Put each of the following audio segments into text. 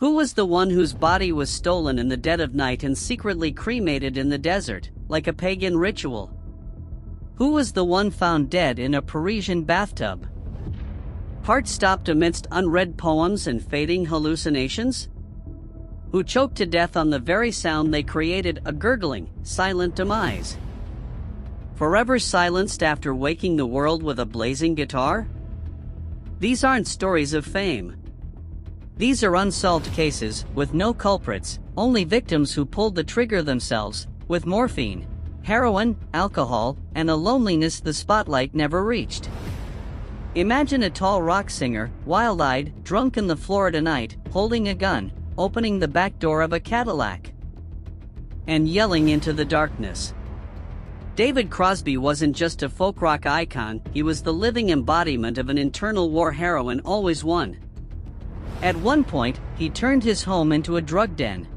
Who was the one whose body was stolen in the dead of night and secretly cremated in the desert, like a pagan ritual? Who was the one found dead in a Parisian bathtub? Heart stopped amidst unread poems and fading hallucinations? Who choked to death on the very sound they created, a gurgling, silent demise? Forever silenced after waking the world with a blazing guitar? These aren't stories of fame. These are unsolved cases, with no culprits, only victims who pulled the trigger themselves, with morphine, heroin, alcohol, and a loneliness the spotlight never reached. Imagine a tall rock singer, wild-eyed, drunk in the Florida night, holding a gun, opening the back door of a Cadillac, and yelling into the darkness. David Crosby wasn't just a folk rock icon, he was the living embodiment of an internal war heroine always won. At one point, he turned his home into a drug den,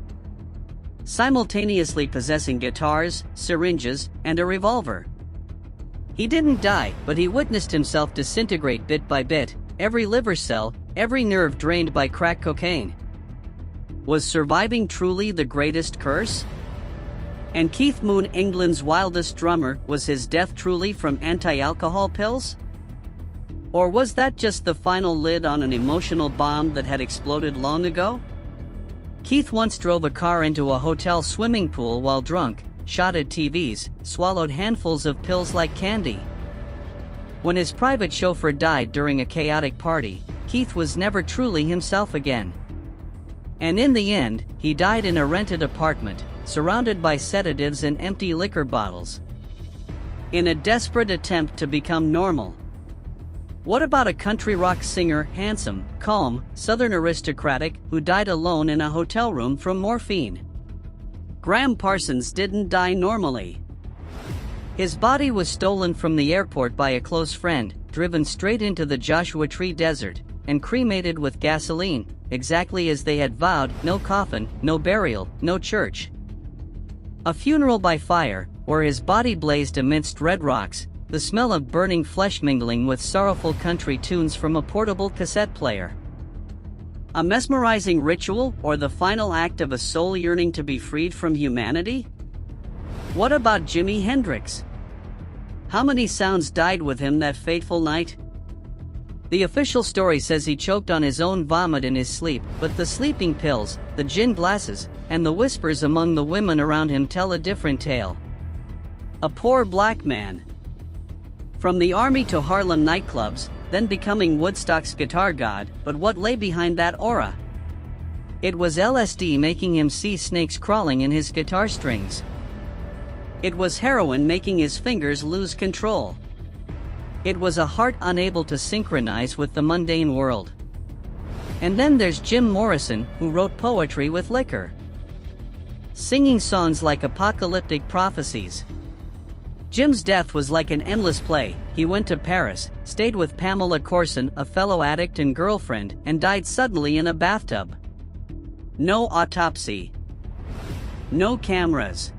simultaneously possessing guitars, syringes, and a revolver. He didn't die, but he witnessed himself disintegrate bit by bit, every liver cell, every nerve drained by crack cocaine. Was surviving truly the greatest curse? And Keith Moon, England's wildest drummer, was his death truly from anti-alcohol pills? Or was that just the final lid on an emotional bomb that had exploded long ago? Keith once drove a car into a hotel swimming pool while drunk, shot at TVs, swallowed handfuls of pills like candy. When his private chauffeur died during a chaotic party, Keith was never truly himself again. And in the end, he died in a rented apartment, surrounded by sedatives and empty liquor bottles, in a desperate attempt to become normal. What about a country rock singer, handsome, calm, southern aristocratic, who died alone in a hotel room from morphine? Graham Parsons didn't die normally. His body was stolen from the airport by a close friend, driven straight into the Joshua Tree Desert, and cremated with gasoline, exactly as they had vowed. No coffin, no burial, no church. A funeral by fire, where his body blazed amidst red rocks, the smell of burning flesh mingling with sorrowful country tunes from a portable cassette player. A mesmerizing ritual, or the final act of a soul yearning to be freed from humanity? What about Jimi Hendrix? How many sounds died with him that fateful night? The official story says he choked on his own vomit in his sleep, but the sleeping pills, the gin glasses, and the whispers among the women around him tell a different tale. A poor black man. From the army to Harlem nightclubs, then becoming Woodstock's guitar god, but what lay behind that aura? It was LSD making him see snakes crawling in his guitar strings. It was heroin making his fingers lose control. It was a heart unable to synchronize with the mundane world. And then there's Jim Morrison, who wrote poetry with liquor, singing songs like apocalyptic prophecies. Jim's death was like an endless play. He went to Paris, stayed with Pamela Corson, a fellow addict and girlfriend, and died suddenly in a bathtub. No autopsy. No cameras.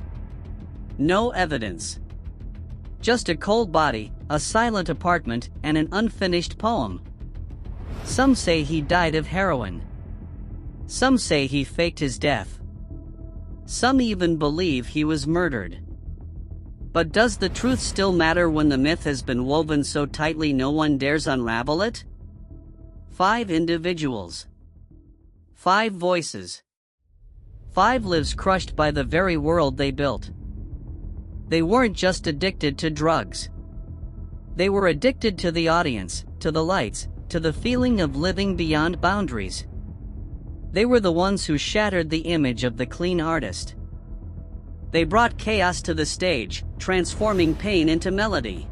No evidence. Just a cold body, a silent apartment, and an unfinished poem. Some say he died of heroin. Some say he faked his death. Some even believe he was murdered. But does the truth still matter when the myth has been woven so tightly no one dares unravel it? 5 individuals. 5 voices. 5 lives crushed by the very world they built. They weren't just addicted to drugs. They were addicted to the audience, to the lights, to the feeling of living beyond boundaries. They were the ones who shattered the image of the clean artist. They brought chaos to the stage, transforming pain into melody.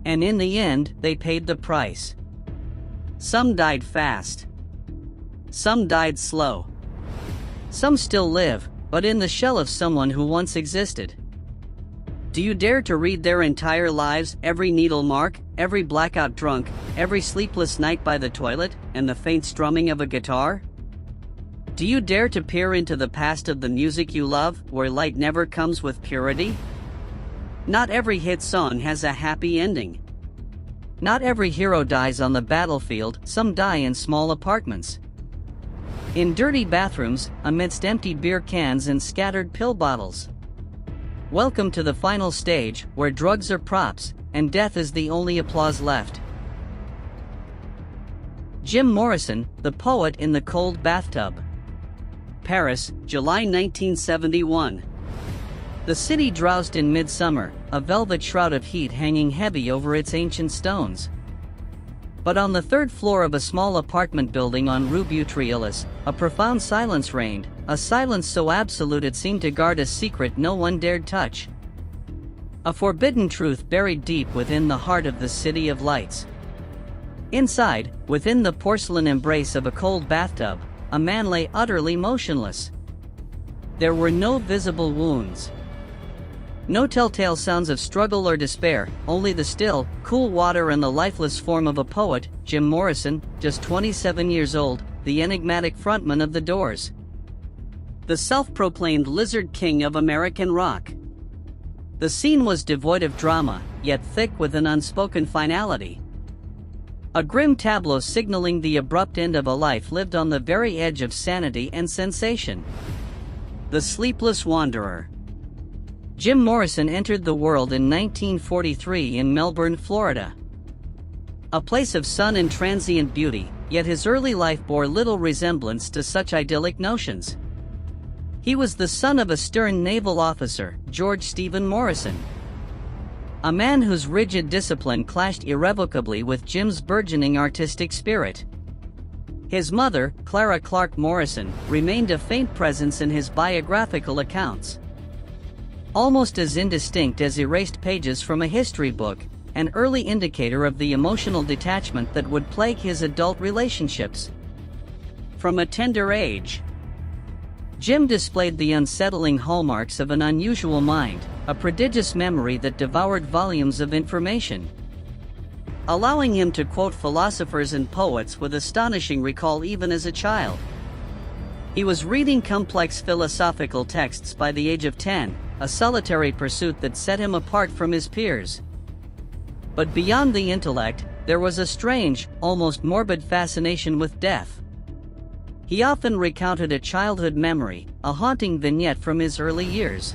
And in the end, they paid the price. Some died fast. Some died slow. Some still live, but in the shell of someone who once existed. Do you dare to read their entire lives, every needle mark, every blackout drunk, every sleepless night by the toilet, and the faint strumming of a guitar? Do you dare to peer into the past of the music you love, where light never comes with purity? Not every hit song has a happy ending. Not every hero dies on the battlefield, some die in small apartments. In dirty bathrooms, amidst empty beer cans and scattered pill bottles. Welcome to the final stage, where drugs are props, and death is the only applause left. Jim Morrison, the poet in the cold bathtub. Paris, July 1971. The city drowsed in midsummer, a velvet shroud of heat hanging heavy over its ancient stones. But on the third floor of a small apartment building on Rue Beautreillis, a profound silence reigned, a silence so absolute it seemed to guard a secret no one dared touch. A forbidden truth buried deep within the heart of the City of Lights. Inside, within the porcelain embrace of a cold bathtub, a man lay utterly motionless. There were no visible wounds. No telltale sounds of struggle or despair, only the still, cool water and the lifeless form of a poet, Jim Morrison, just 27 years old, the enigmatic frontman of The Doors. The self-proclaimed Lizard King of American rock. The scene was devoid of drama, yet thick with an unspoken finality. A grim tableau signaling the abrupt end of a life lived on the very edge of sanity and sensation. The Sleepless Wanderer. Jim Morrison entered the world in 1943 in Melbourne, Florida. A place of sun and transient beauty, yet his early life bore little resemblance to such idyllic notions. He was the son of a stern naval officer, George Stephen Morrison. A man whose rigid discipline clashed irrevocably with Jim's burgeoning artistic spirit. His mother, Clara Clark Morrison, remained a faint presence in his biographical accounts. Almost as indistinct as erased pages from a history book, an early indicator of the emotional detachment that would plague his adult relationships. From a tender age, Jim displayed the unsettling hallmarks of an unusual mind, a prodigious memory that devoured volumes of information, allowing him to quote philosophers and poets with astonishing recall even as a child. He was reading complex philosophical texts by the age of 10, a solitary pursuit that set him apart from his peers. But beyond the intellect, there was a strange, almost morbid fascination with death. He often recounted a childhood memory, a haunting vignette from his early years.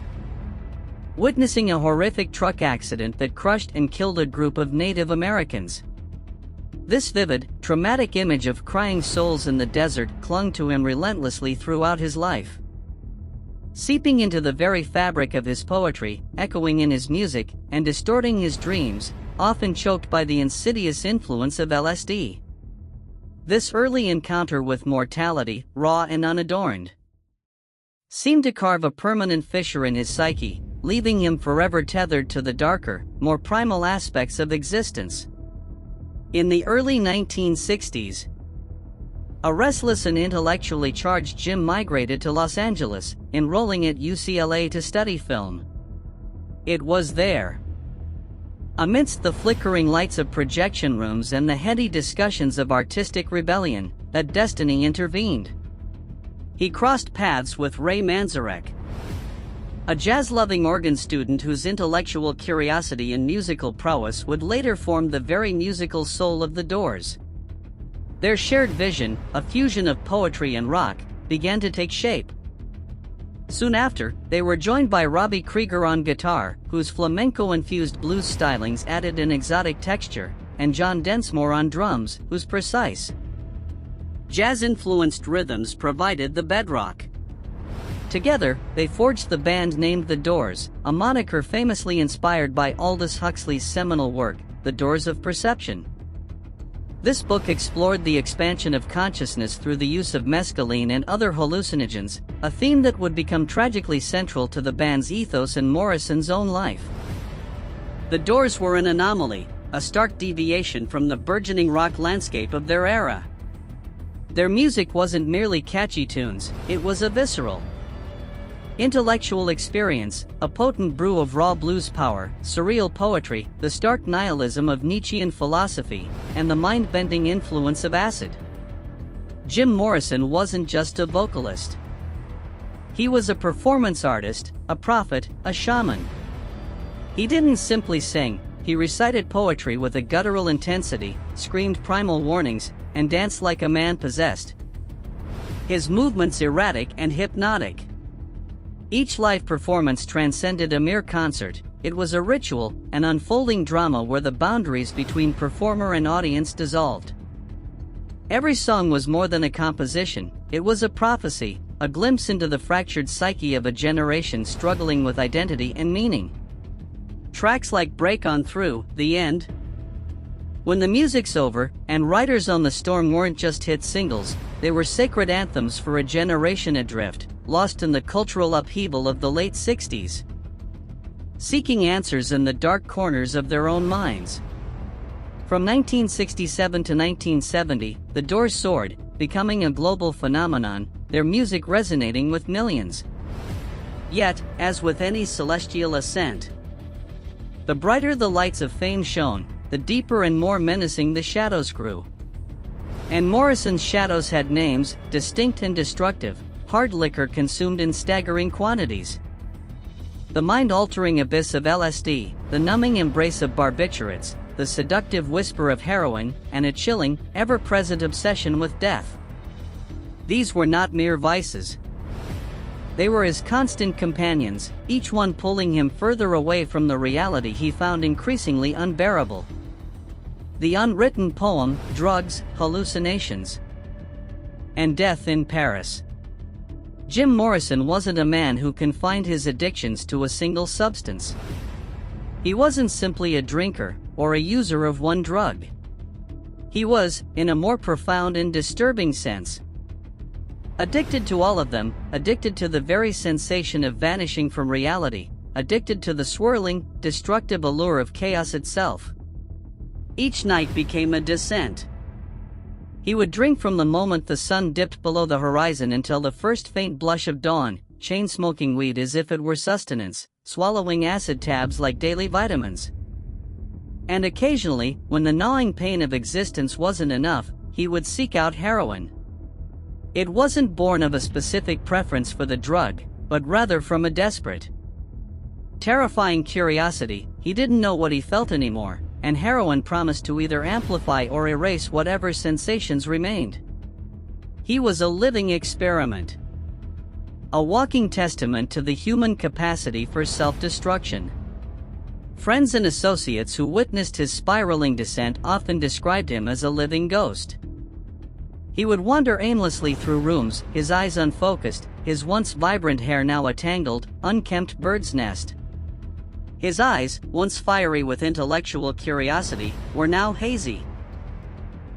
Witnessing a horrific truck accident that crushed and killed a group of Native Americans. This vivid, traumatic image of crying souls in the desert clung to him relentlessly throughout his life. Seeping into the very fabric of his poetry, echoing in his music, and distorting his dreams, often choked by the insidious influence of LSD. This early encounter with mortality, raw and unadorned, seemed to carve a permanent fissure in his psyche, leaving him forever tethered to the darker, more primal aspects of existence. In the early 1960s, a restless and intellectually charged Jim migrated to Los Angeles, enrolling at UCLA to study film. It was there, amidst the flickering lights of projection rooms and the heady discussions of artistic rebellion, that destiny intervened. He crossed paths with Ray Manzarek, a jazz-loving organ student whose intellectual curiosity and musical prowess would later form the very musical soul of The Doors. Their shared vision, a fusion of poetry and rock, began to take shape. Soon after, they were joined by Robbie Krieger on guitar, whose flamenco-infused blues stylings added an exotic texture, and John Densmore on drums, whose precise, jazz-influenced rhythms provided the bedrock. Together, they forged the band named The Doors, a moniker famously inspired by Aldous Huxley's seminal work, The Doors of Perception. This book explored the expansion of consciousness through the use of mescaline and other hallucinogens, a theme that would become tragically central to the band's ethos and Morrison's own life. The Doors were an anomaly, a stark deviation from the burgeoning rock landscape of their era. Their music wasn't merely catchy tunes, it was a visceral, intellectual experience, a potent brew of raw blues power, surreal poetry, the stark nihilism of Nietzschean philosophy, and the mind-bending influence of acid. Jim Morrison wasn't just a vocalist. He was a performance artist, a prophet, a shaman. He didn't simply sing, he recited poetry with a guttural intensity, screamed primal warnings, and danced like a man possessed. his movements erratic and hypnotic. Each live performance transcended a mere concert. It was a ritual, an unfolding drama where the boundaries between performer and audience dissolved. Every song was more than a composition, it was a prophecy, a glimpse into the fractured psyche of a generation struggling with identity and meaning. Tracks like Break On Through, The End, When the Music's Over, and Riders on the Storm weren't just hit singles, they were sacred anthems for a generation adrift, lost in the cultural upheaval of the late 60s. Seeking answers in the dark corners of their own minds. From 1967 to 1970, the Doors soared, becoming a global phenomenon, their music resonating with millions. Yet, as with any celestial ascent, the brighter the lights of fame shone, the deeper and more menacing the shadows grew. And Morrison's shadows had names, distinct and destructive: hard liquor consumed in staggering quantities, the mind-altering abyss of LSD, the numbing embrace of barbiturates, the seductive whisper of heroin, and a chilling, ever-present obsession with death. These were not mere vices. They were his constant companions, each one pulling him further away from the reality he found increasingly unbearable. The unwritten poem, Drugs, Hallucinations, and Death in Paris. Jim Morrison wasn't a man who confined his addictions to a single substance. He wasn't simply a drinker, or a user of one drug. He was, in a more profound and disturbing sense, addicted to all of them, addicted to the very sensation of vanishing from reality, addicted to the swirling, destructive allure of chaos itself. Each night became a descent. He would drink from the moment the sun dipped below the horizon until the first faint blush of dawn, chain-smoking weed as if it were sustenance, swallowing acid tabs like daily vitamins. And occasionally, when the gnawing pain of existence wasn't enough, he would seek out heroin. It wasn't born of a specific preference for the drug, but rather from a desperate, terrifying curiosity. He didn't know what he felt anymore, and heroin promised to either amplify or erase whatever sensations remained. He was a living experiment, a walking testament to the human capacity for self-destruction. Friends and associates who witnessed his spiraling descent often described him as a living ghost. He would wander aimlessly through rooms, his eyes unfocused, his once vibrant hair now a tangled, unkempt bird's nest. His eyes, once fiery with intellectual curiosity, were now hazy,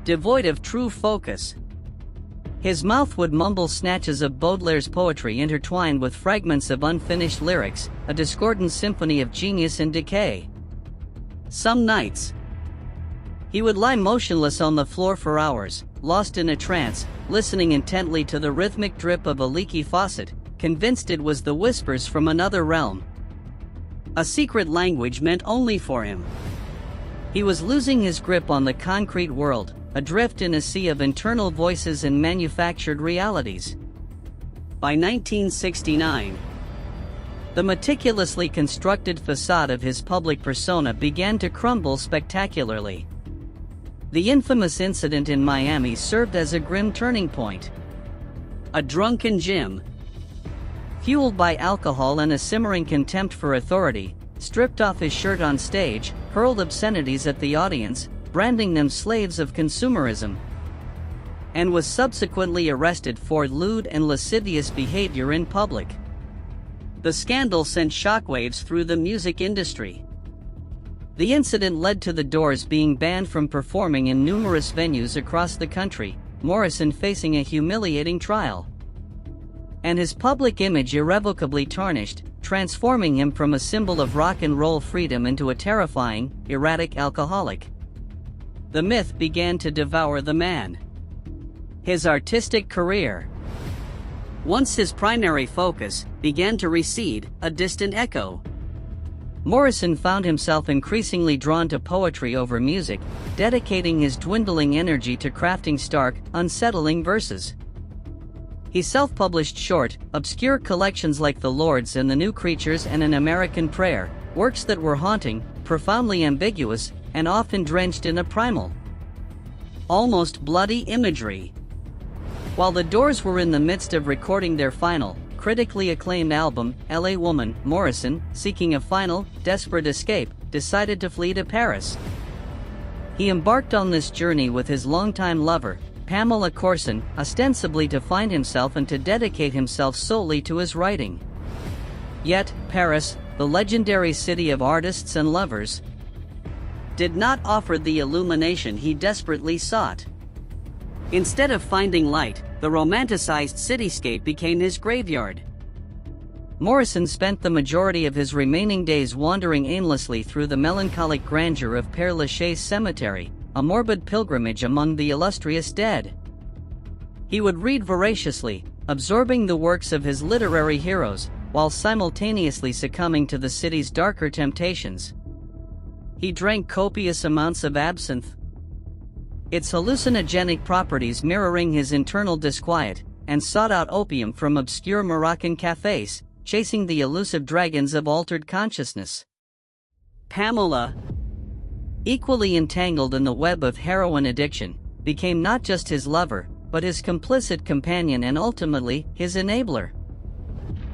devoid of true focus. His mouth would mumble snatches of Baudelaire's poetry intertwined with fragments of unfinished lyrics, a discordant symphony of genius and decay. Some nights, he would lie motionless on the floor for hours, lost in a trance, listening intently to the rhythmic drip of a leaky faucet, convinced it was the whispers from another realm, a secret language meant only for him. He was losing his grip on the concrete world, adrift in a sea of internal voices and manufactured realities. By 1969, the meticulously constructed facade of his public persona began to crumble spectacularly. The infamous incident in Miami served as a grim turning point. A drunken Jim, fueled by alcohol and a simmering contempt for authority, stripped off his shirt on stage, hurled obscenities at the audience, branding them slaves of consumerism, and was subsequently arrested for lewd and lascivious behavior in public. The scandal sent shockwaves through the music industry. The incident led to the Doors being banned from performing in numerous venues across the country, Morrison facing a humiliating trial, and his public image irrevocably tarnished, transforming him from a symbol of rock and roll freedom into a terrifying, erratic alcoholic. The myth began to devour the man. His artistic career, once his primary focus, began to recede, a distant echo. Morrison found himself increasingly drawn to poetry over music, dedicating his dwindling energy to crafting stark, unsettling verses. He self-published short, obscure collections like The Lords and the New Creatures and An American Prayer, works that were haunting, profoundly ambiguous, and often drenched in a primal, almost bloody imagery. While the Doors were in the midst of recording their final, critically acclaimed album, LA Woman, Morrison, seeking a final, desperate escape, decided to flee to Paris. He embarked on this journey with his longtime lover, Pamela Corson, ostensibly to find himself and to dedicate himself solely to his writing. Yet, Paris, the legendary city of artists and lovers, did not offer the illumination he desperately sought. Instead of finding light, the romanticized cityscape became his graveyard. Morrison spent the majority of his remaining days wandering aimlessly through the melancholic grandeur of Père Lachaise Cemetery, a morbid pilgrimage among the illustrious dead. He would read voraciously, absorbing the works of his literary heroes, while simultaneously succumbing to the city's darker temptations. He drank copious amounts of absinthe, its hallucinogenic properties mirroring his internal disquiet, and sought out opium from obscure Moroccan cafes, chasing the elusive dragons of altered consciousness. Pamela, equally entangled in the web of heroin addiction, became not just his lover, but his complicit companion and ultimately, his enabler.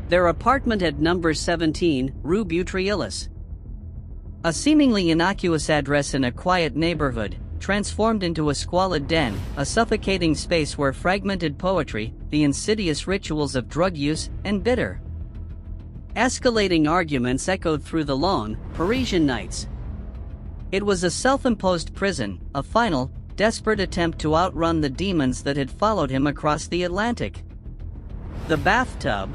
Their apartment at number 17, Rue Butriellis, a seemingly innocuous address in a quiet neighborhood, transformed into a squalid den, a suffocating space where fragmented poetry, the insidious rituals of drug use, and bitter, escalating arguments echoed through the long, Parisian nights. It was a self-imposed prison, a final, desperate attempt to outrun the demons that had followed him across the Atlantic. The bathtub,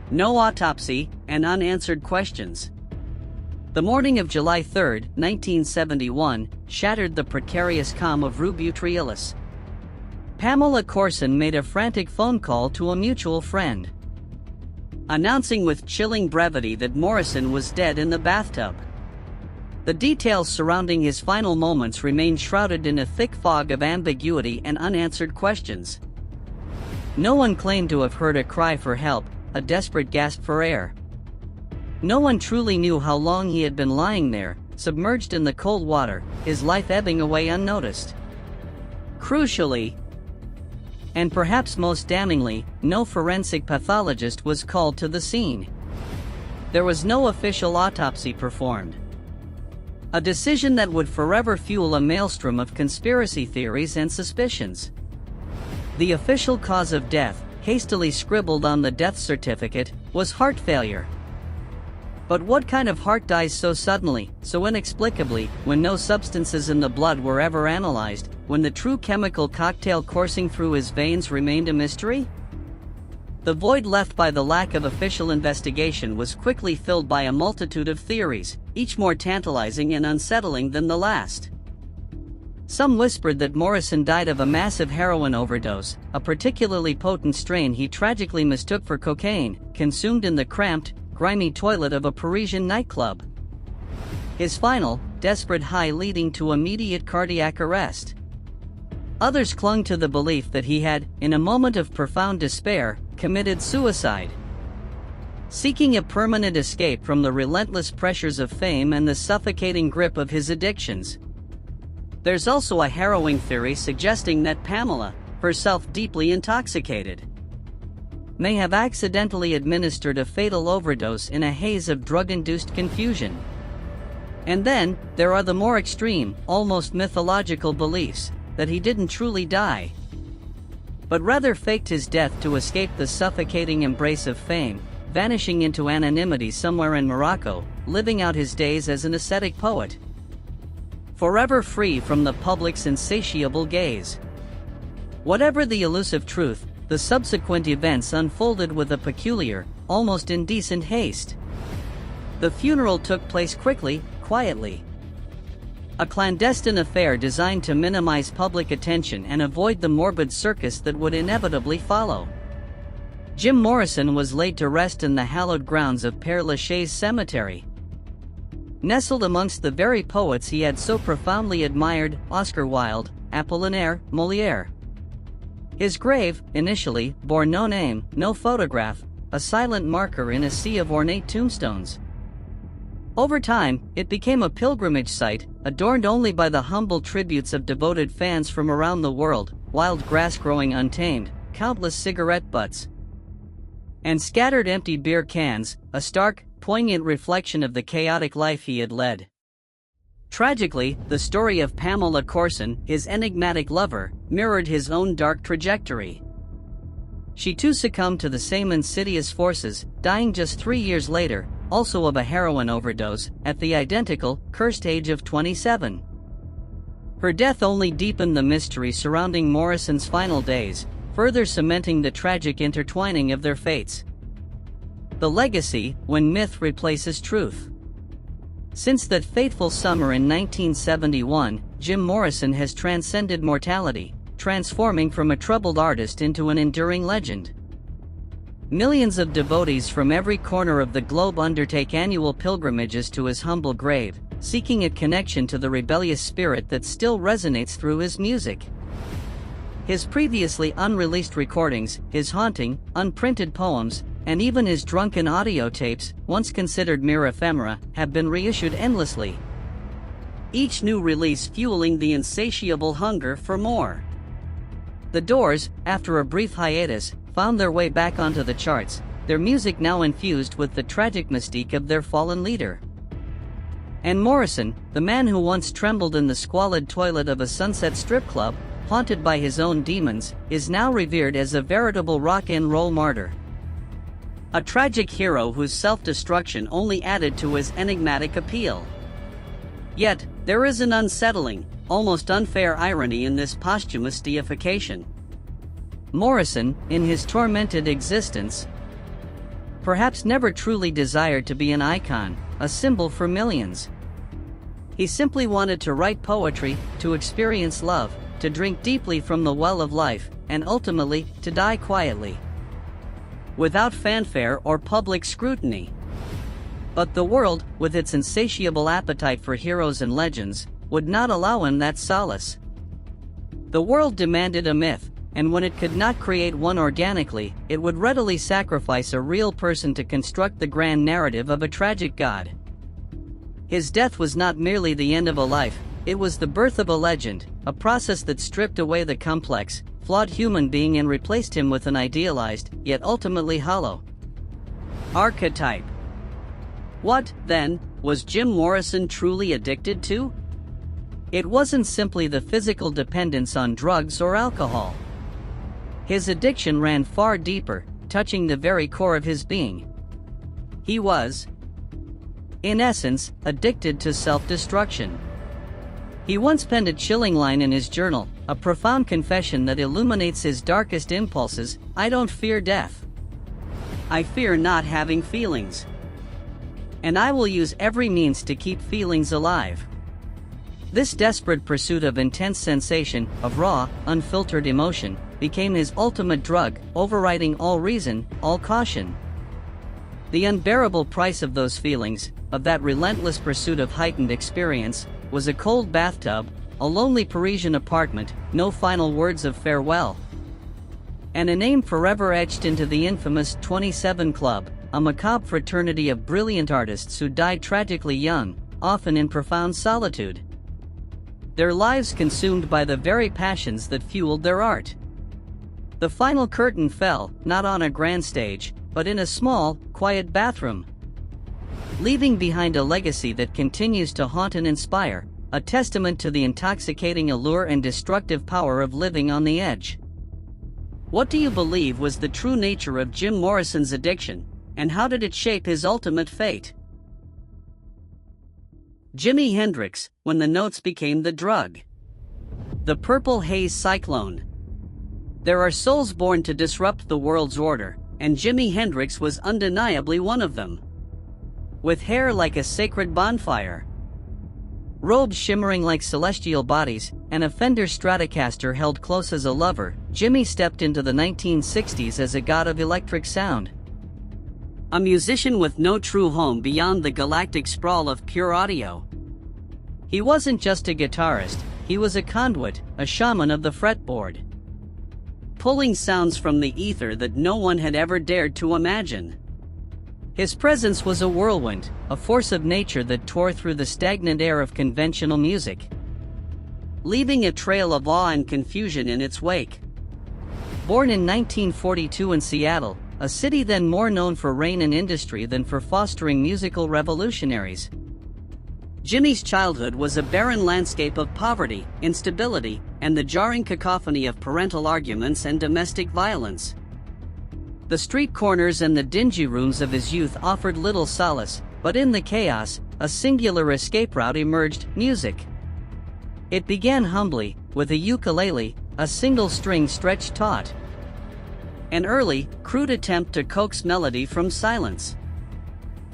no autopsy, and unanswered questions. The morning of July 3, 1971, shattered the precarious calm of Rue Butriellis. Pamela Corson made a frantic phone call to a mutual friend, announcing with chilling brevity that Morrison was dead in the bathtub. The details surrounding his final moments remained shrouded in a thick fog of ambiguity and unanswered questions. No one claimed to have heard a cry for help, a desperate gasp for air. No one truly knew how long he had been lying there, submerged in the cold water, his life ebbing away unnoticed. Crucially, and perhaps most damningly, no forensic pathologist was called to the scene. There was no official autopsy performed. A decision that would forever fuel a maelstrom of conspiracy theories and suspicions. The official cause of death, hastily scribbled on the death certificate, was heart failure. But what kind of heart dies so suddenly, so inexplicably, when no substances in the blood were ever analyzed, when the true chemical cocktail coursing through his veins remained a mystery? The void left by the lack of official investigation was quickly filled by a multitude of theories, each more tantalizing and unsettling than the last. Some whispered that Morrison died of a massive heroin overdose, a particularly potent strain he tragically mistook for cocaine, consumed in the cramped, grimy toilet of a Parisian nightclub. His final, desperate high leading to immediate cardiac arrest. Others clung to the belief that he had, in a moment of profound despair, committed suicide, seeking a permanent escape from the relentless pressures of fame and the suffocating grip of his addictions. There's also a harrowing theory suggesting that Pamela, herself deeply intoxicated, may have accidentally administered a fatal overdose in a haze of drug-induced confusion. And then, there are the more extreme, almost mythological beliefs that he didn't truly die, but rather faked his death to escape the suffocating embrace of fame, vanishing into anonymity somewhere in Morocco, living out his days as an ascetic poet, forever free from the public's insatiable gaze. Whatever the elusive truth, the subsequent events unfolded with a peculiar, almost indecent haste. The funeral took place quickly, quietly. A clandestine affair designed to minimize public attention and avoid the morbid circus that would inevitably follow. Jim Morrison was laid to rest in the hallowed grounds of Père Lachaise Cemetery, nestled amongst the very poets he had so profoundly admired, Oscar Wilde, Apollinaire, Molière. His grave, initially, bore no name, no photograph, a silent marker in a sea of ornate tombstones. Over time, it became a pilgrimage site, adorned only by the humble tributes of devoted fans from around the world, wild grass growing untamed, countless cigarette butts, and scattered empty beer cans, a stark, poignant reflection of the chaotic life he had led. Tragically, the story of Pamela Corson, his enigmatic lover, mirrored his own dark trajectory. She too succumbed to the same insidious forces, dying just 3 years later, also of a heroin overdose, at the identical, cursed age of 27. Her death only deepened the mystery surrounding Morrison's final days, further cementing the tragic intertwining of their fates. The legacy, when myth replaces truth. Since that fateful summer in 1971, Jim Morrison has transcended mortality, transforming from a troubled artist into an enduring legend. Millions of devotees from every corner of the globe undertake annual pilgrimages to his humble grave, seeking a connection to the rebellious spirit that still resonates through his music. His previously unreleased recordings, his haunting, unprinted poems, and even his drunken audio tapes, once considered mere ephemera, have been reissued endlessly. Each new release fueling the insatiable hunger for more. The Doors, after a brief hiatus, found their way back onto the charts, their music now infused with the tragic mystique of their fallen leader. And Morrison, the man who once trembled in the squalid toilet of a Sunset strip club, haunted by his own demons, is now revered as a veritable rock and roll martyr. A tragic hero whose self-destruction only added to his enigmatic appeal. Yet, there is an unsettling, almost unfair irony in this posthumous deification. Morrison, in his tormented existence, perhaps never truly desired to be an icon, a symbol for millions. He simply wanted to write poetry, to experience love, to drink deeply from the well of life, and ultimately, to die quietly, without fanfare or public scrutiny. But the world, with its insatiable appetite for heroes and legends, would not allow him that solace. The world demanded a myth, and when it could not create one organically, it would readily sacrifice a real person to construct the grand narrative of a tragic god. His death was not merely the end of a life, it was the birth of a legend, a process that stripped away the complex, flawed human being and replaced him with an idealized, yet ultimately hollow archetype. What, then, was Jim Morrison truly addicted to? It wasn't simply the physical dependence on drugs or alcohol. His addiction ran far deeper, touching the very core of his being. He was, in essence, addicted to self-destruction. He once penned a chilling line in his journal, a profound confession that illuminates his darkest impulses: "I don't fear death. I fear not having feelings. And I will use every means to keep feelings alive." This desperate pursuit of intense sensation, of raw, unfiltered emotion, became his ultimate drug, overriding all reason, all caution. The unbearable price of those feelings, of that relentless pursuit of heightened experience, was a cold bathtub, a lonely Parisian apartment, no final words of farewell, and a name forever etched into the infamous 27 Club, a macabre fraternity of brilliant artists who died tragically young, often in profound solitude. Their lives consumed by the very passions that fueled their art. The final curtain fell, not on a grand stage, but in a small, quiet bathroom, leaving behind a legacy that continues to haunt and inspire, a testament to the intoxicating allure and destructive power of living on the edge. What do you believe was the true nature of Jim Morrison's addiction, and how did it shape his ultimate fate? Jimi Hendrix, when the notes became the drug. The Purple Haze Cyclone. There are souls born to disrupt the world's order, and Jimi Hendrix was undeniably one of them. With hair like a sacred bonfire, robes shimmering like celestial bodies, and a Fender Stratocaster held close as a lover, Jimi stepped into the 1960s as a god of electric sound. A musician with no true home beyond the galactic sprawl of pure audio. He wasn't just a guitarist, he was a conduit, a shaman of the fretboard, pulling sounds from the ether that no one had ever dared to imagine. His presence was a whirlwind, a force of nature that tore through the stagnant air of conventional music. leaving a trail of awe and confusion in its wake. Born in 1942 in Seattle, a city then more known for rain and industry than for fostering musical revolutionaries, Jimmy's childhood was a barren landscape of poverty, instability, and the jarring cacophony of parental arguments and domestic violence. The street corners and the dingy rooms of his youth offered little solace, but in the chaos, a singular escape route emerged: music. It began humbly, with a ukulele, a single string stretched taut. An early, crude attempt to coax melody from silence.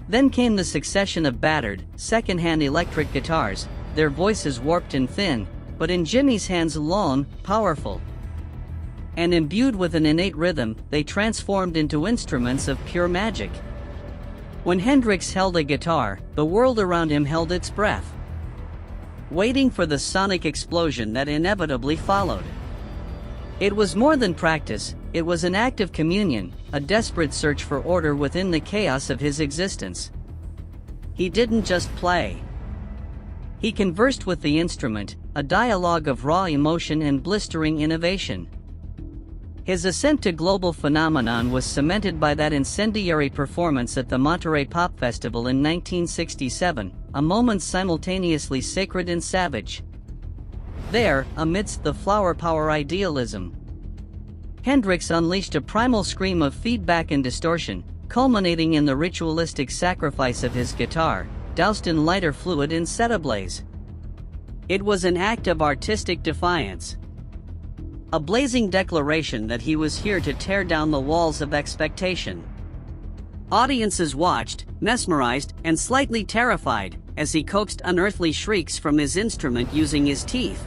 Then came the succession of battered, second-hand electric guitars, their voices warped and thin, but in Jimmy's hands long, powerful. And imbued with an innate rhythm, they transformed into instruments of pure magic. When Hendrix held a guitar, the world around him held its breath, waiting for the sonic explosion that inevitably followed. It was more than practice, it was an act of communion, a desperate search for order within the chaos of his existence. He didn't just play. He conversed with the instrument, a dialogue of raw emotion and blistering innovation. His ascent to global phenomenon was cemented by that incendiary performance at the Monterey Pop Festival in 1967, a moment simultaneously sacred and savage. There, amidst the flower power idealism, Hendrix unleashed a primal scream of feedback and distortion, culminating in the ritualistic sacrifice of his guitar, doused in lighter fluid and set ablaze. It was an act of artistic defiance, a blazing declaration that he was here to tear down the walls of expectation. Audiences watched, mesmerized and slightly terrified, as he coaxed unearthly shrieks from his instrument using his teeth,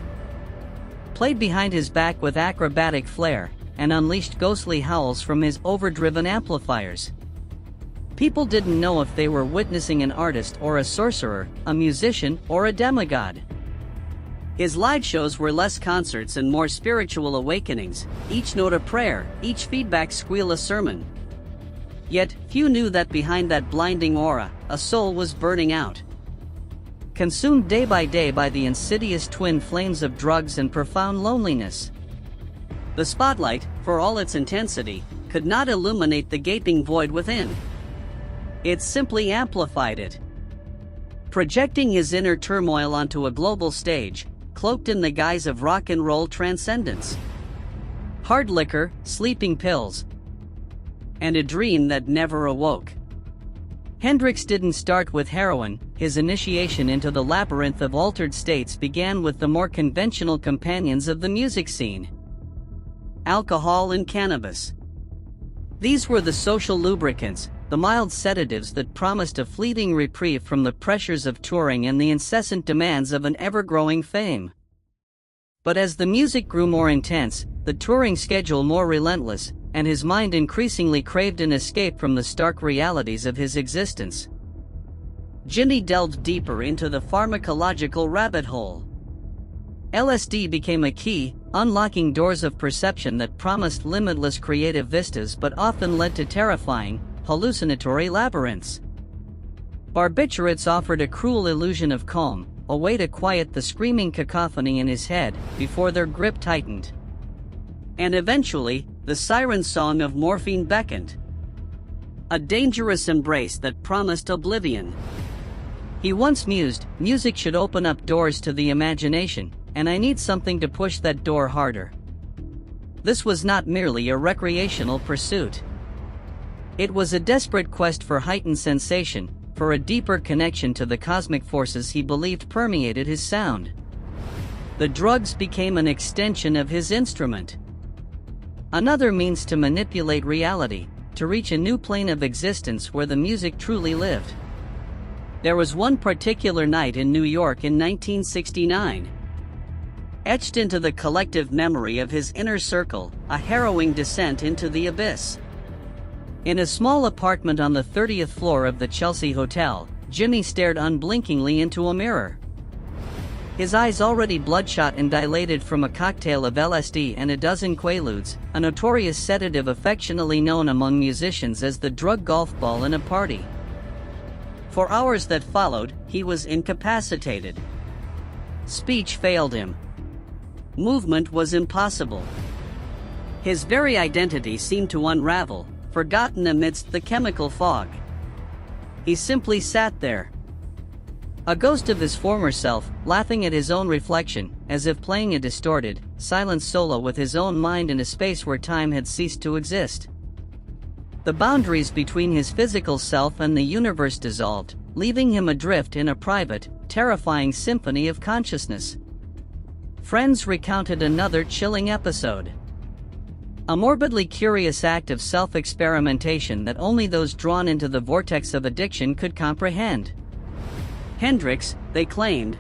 played behind his back with acrobatic flair, and unleashed ghostly howls from his overdriven amplifiers. People didn't know if they were witnessing an artist or a sorcerer, a musician or a demigod. His live shows were less concerts and more spiritual awakenings, each note a prayer, each feedback squeal a sermon. Yet, few knew that behind that blinding aura, a soul was burning out, consumed day by the insidious twin flames of drugs and profound loneliness. The spotlight, for all its intensity, could not illuminate the gaping void within. It simply amplified it, projecting his inner turmoil onto a global stage, cloaked in the guise of rock and roll transcendence. Hard liquor, sleeping pills, and a dream that never awoke. Hendrix didn't start with heroin. His initiation into the labyrinth of altered states began with the more conventional companions of the music scene: alcohol and cannabis. These were the social lubricants, the mild sedatives that promised a fleeting reprieve from the pressures of touring and the incessant demands of an ever-growing fame. But as the music grew more intense, the touring schedule more relentless, and his mind increasingly craved an escape from the stark realities of his existence, Jimmy delved deeper into the pharmacological rabbit hole. LSD became a key, unlocking doors of perception that promised limitless creative vistas but often led to terrifying, hallucinatory labyrinths. Barbiturates offered a cruel illusion of calm, a way to quiet the screaming cacophony in his head before their grip tightened. And eventually, the siren song of morphine beckoned, a dangerous embrace that promised oblivion. He once mused, music should open up doors to the imagination, and I need something to push that door harder. This was not merely a recreational pursuit. It was a desperate quest for heightened sensation, for a deeper connection to the cosmic forces he believed permeated his sound. The drugs became an extension of his instrument, another means to manipulate reality, to reach a new plane of existence where the music truly lived. There was one particular night in New York in 1969, etched into the collective memory of his inner circle, a harrowing descent into the abyss. In a small apartment on the 30th floor of the Chelsea Hotel, Jimmy stared unblinkingly into a mirror. His eyes already bloodshot and dilated from a cocktail of LSD and a dozen Quaaludes, a notorious sedative affectionately known among musicians as the drug golf ball in a party. For hours that followed, he was incapacitated. Speech failed him. Movement was impossible. His very identity seemed to unravel, forgotten amidst the chemical fog. He simply sat there, a ghost of his former self, laughing at his own reflection, as if playing a distorted, silent solo with his own mind in a space where time had ceased to exist. The boundaries between his physical self and the universe dissolved, leaving him adrift in a private, terrifying symphony of consciousness. Friends recounted another chilling episode. A morbidly curious act of self-experimentation that only those drawn into the vortex of addiction could comprehend. Hendrix, they claimed,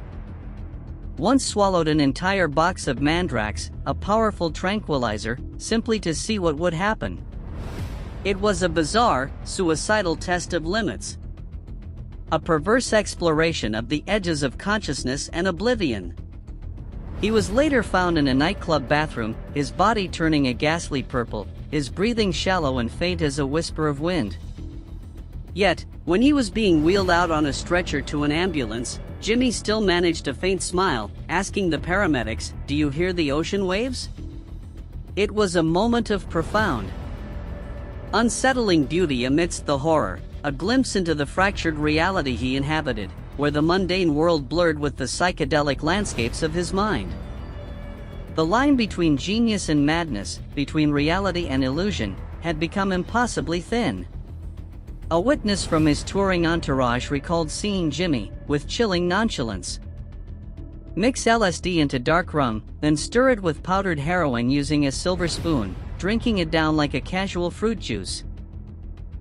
once swallowed an entire box of Mandrax, a powerful tranquilizer, simply to see what would happen. It was a bizarre, suicidal test of limits. A perverse exploration of the edges of consciousness and oblivion. He was later found in a nightclub bathroom, his body turning a ghastly purple, his breathing shallow and faint as a whisper of wind. Yet, when he was being wheeled out on a stretcher to an ambulance, Jimmy still managed a faint smile, asking the paramedics, "Do you hear the ocean waves?" It was a moment of profound, unsettling beauty amidst the horror, a glimpse into the fractured reality he inhabited, where the mundane world blurred with the psychedelic landscapes of his mind. The line between genius and madness, between reality and illusion, had become impossibly thin. A witness from his touring entourage recalled seeing Jimmy, with chilling nonchalance, mix LSD into dark rum, then stir it with powdered heroin using a silver spoon, drinking it down like a casual fruit juice.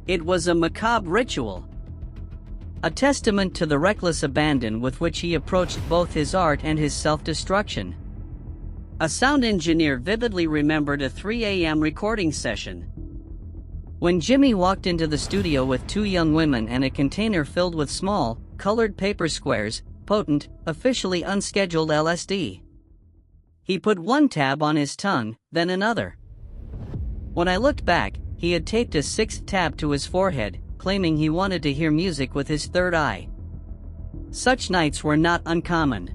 It was a macabre ritual, a testament to the reckless abandon with which he approached both his art and his self-destruction. A sound engineer vividly remembered a 3 a.m. recording session, when Jimmy walked into the studio with 2 young women and a container filled with small, colored paper squares, potent, officially unscheduled LSD. He put one tab on his tongue, then another. When I looked back, he had taped a 6th tab to his forehead, claiming he wanted to hear music with his third eye. Such nights were not uncommon.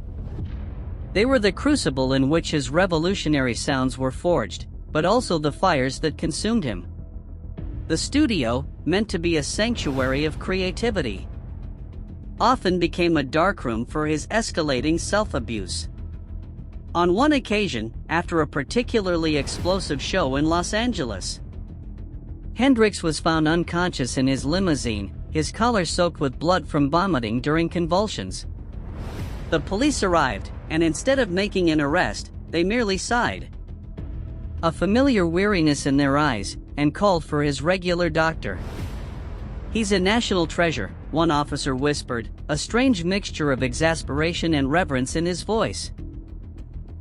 They were the crucible in which his revolutionary sounds were forged, but also the fires that consumed him. The studio, meant to be a sanctuary of creativity, often became a darkroom for his escalating self-abuse. On one occasion, after a particularly explosive show in Los Angeles, Hendrix was found unconscious in his limousine, his collar soaked with blood from vomiting during convulsions. The police arrived, and instead of making an arrest, they merely sighed, a familiar weariness in their eyes, and called for his regular doctor. "He's a national treasure," one officer whispered, a strange mixture of exasperation and reverence in his voice.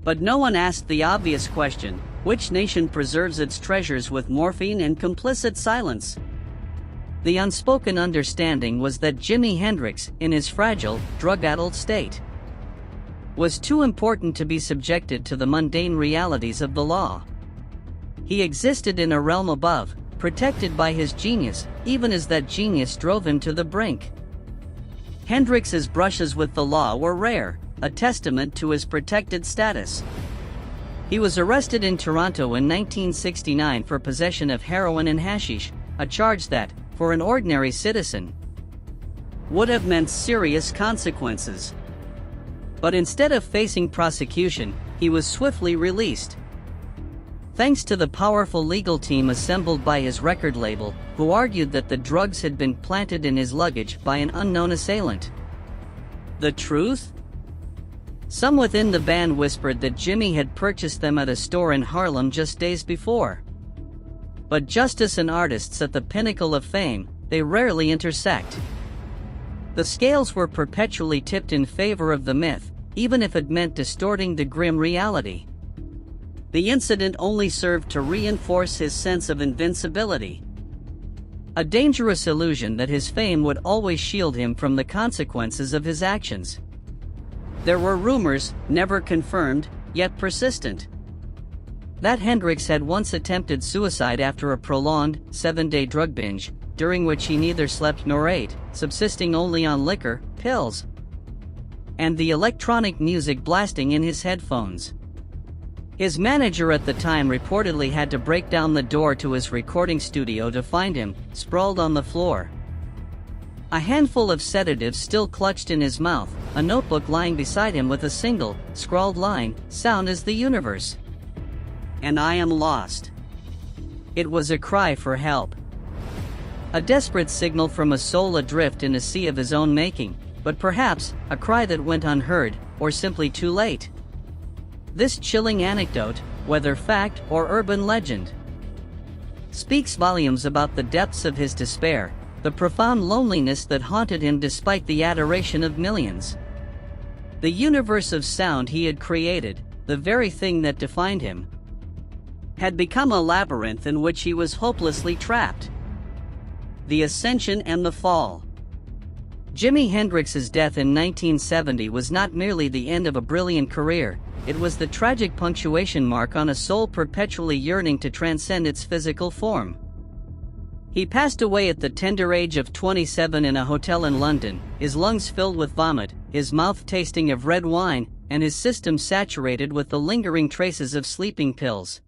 But no one asked the obvious question: which nation preserves its treasures with morphine and complicit silence? The unspoken understanding was that Jimi Hendrix, in his fragile, drug-addled state, was too important to be subjected to the mundane realities of the law. He existed in a realm above, protected by his genius, even as that genius drove him to the brink. Hendrix's brushes with the law were rare, a testament to his protected status. He was arrested in Toronto in 1969 for possession of heroin and hashish, a charge that, for an ordinary citizen, would have meant serious consequences. But instead of facing prosecution, he was swiftly released, thanks to the powerful legal team assembled by his record label, who argued that the drugs had been planted in his luggage by an unknown assailant. The truth? Some within the band whispered that Jimmy had purchased them at a store in Harlem just days before. But justice and artists at the pinnacle of fame, they rarely intersect. The scales were perpetually tipped in favor of the myth, even if it meant distorting the grim reality. The incident only served to reinforce his sense of invincibility, a dangerous illusion that his fame would always shield him from the consequences of his actions. There were rumors, never confirmed, yet persistent, that Hendrix had once attempted suicide after a prolonged, 7-day drug binge, during which he neither slept nor ate, subsisting only on liquor, pills, and the electronic music blasting in his headphones. His manager at the time reportedly had to break down the door to his recording studio to find him, sprawled on the floor. A handful of sedatives still clutched in his mouth, a notebook lying beside him with a single, scrawled line, "Sound is the universe. And I am lost." It was a cry for help. A desperate signal from a soul adrift in a sea of his own making, but perhaps a cry that went unheard, or simply too late. This chilling anecdote, whether fact or urban legend, speaks volumes about the depths of his despair, the profound loneliness that haunted him despite the adoration of millions. The universe of sound he had created, the very thing that defined him, had become a labyrinth in which he was hopelessly trapped. The ascension and the fall. Jimi Hendrix's death in 1970 was not merely the end of a brilliant career, it was the tragic punctuation mark on a soul perpetually yearning to transcend its physical form. He passed away at the tender age of 27 in a hotel in London, his lungs filled with vomit, his mouth tasting of red wine, and his system saturated with the lingering traces of sleeping pills.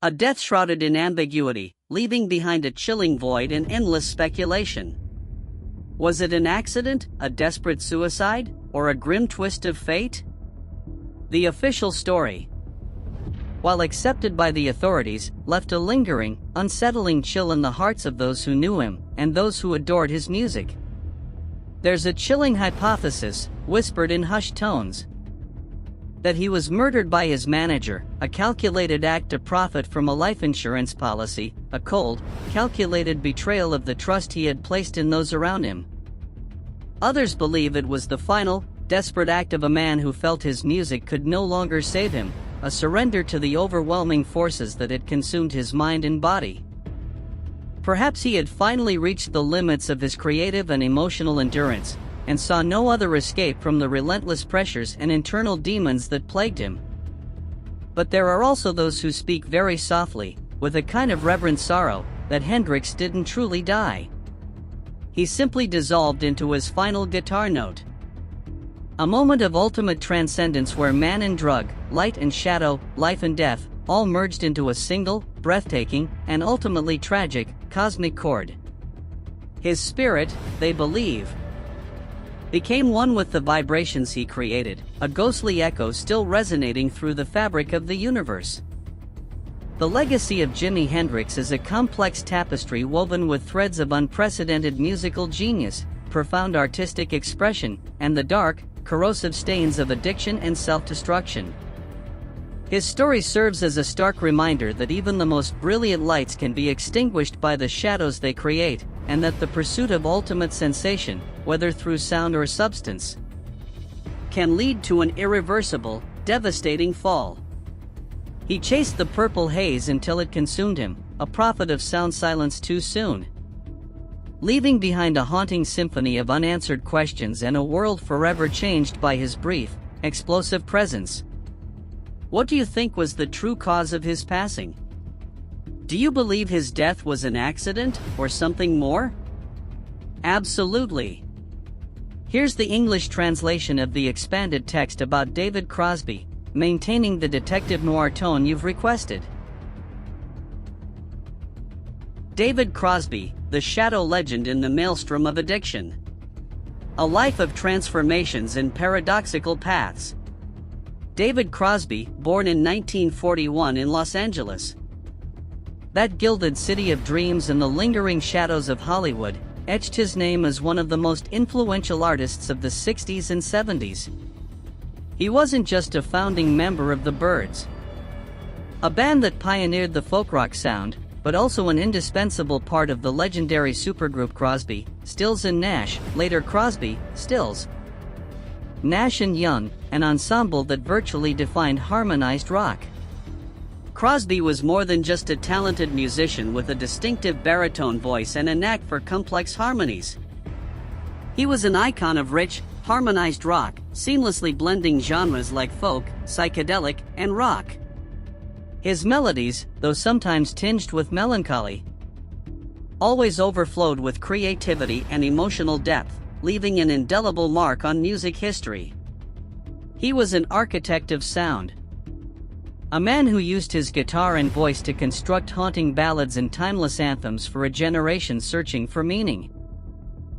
A death shrouded in ambiguity, leaving behind a chilling void and endless speculation. Was it an accident, a desperate suicide, or a grim twist of fate? The official story, while accepted by the authorities, left a lingering, unsettling chill in the hearts of those who knew him and those who adored his music. There's a chilling hypothesis, whispered in hushed tones, that he was murdered by his manager, a calculated act to profit from a life insurance policy, a cold, calculated betrayal of the trust he had placed in those around him. Others believe it was the final, desperate act of a man who felt his music could no longer save him, a surrender to the overwhelming forces that had consumed his mind and body. Perhaps he had finally reached the limits of his creative and emotional endurance, and saw no other escape from the relentless pressures and internal demons that plagued him. But there are also those who speak very softly, with a kind of reverent sorrow, that Hendrix didn't truly die. He simply dissolved into his final guitar note. A moment of ultimate transcendence where man and drug, light and shadow, life and death, all merged into a single, breathtaking, and ultimately tragic, cosmic chord. His spirit, they believe, became one with the vibrations he created, a ghostly echo still resonating through the fabric of the universe. The legacy of Jimi Hendrix is a complex tapestry woven with threads of unprecedented musical genius, profound artistic expression, and the dark, corrosive stains of addiction and self-destruction. His story serves as a stark reminder that even the most brilliant lights can be extinguished by the shadows they create, and that the pursuit of ultimate sensation, whether through sound or substance, can lead to an irreversible, devastating fall. He chased the purple haze until it consumed him, a prophet of sound silence too soon, leaving behind a haunting symphony of unanswered questions and a world forever changed by his brief, explosive presence. What do you think was the true cause of his passing? Do you believe his death was an accident, or something more? Absolutely. Here's the English translation of the expanded text about David Crosby, maintaining the detective noir tone you've requested. David Crosby, the shadow legend in the maelstrom of addiction. A life of transformations and paradoxical paths. David Crosby, born in 1941 in Los Angeles. That gilded city of dreams and the lingering shadows of Hollywood, etched his name as one of the most influential artists of the 60s and 70s. He wasn't just a founding member of the Byrds, a band that pioneered the folk rock sound, but also an indispensable part of the legendary supergroup Crosby, Stills and Nash, later Crosby, Stills, Nash and Young, an ensemble that virtually defined harmonized rock. Crosby was more than just a talented musician with a distinctive baritone voice and a knack for complex harmonies. He was an icon of rich, harmonized rock, seamlessly blending genres like folk, psychedelic, and rock. His melodies, though sometimes tinged with melancholy, always overflowed with creativity and emotional depth, leaving an indelible mark on music history. He was an architect of sound, A man who used his guitar and voice to construct haunting ballads and timeless anthems for a generation searching for meaning.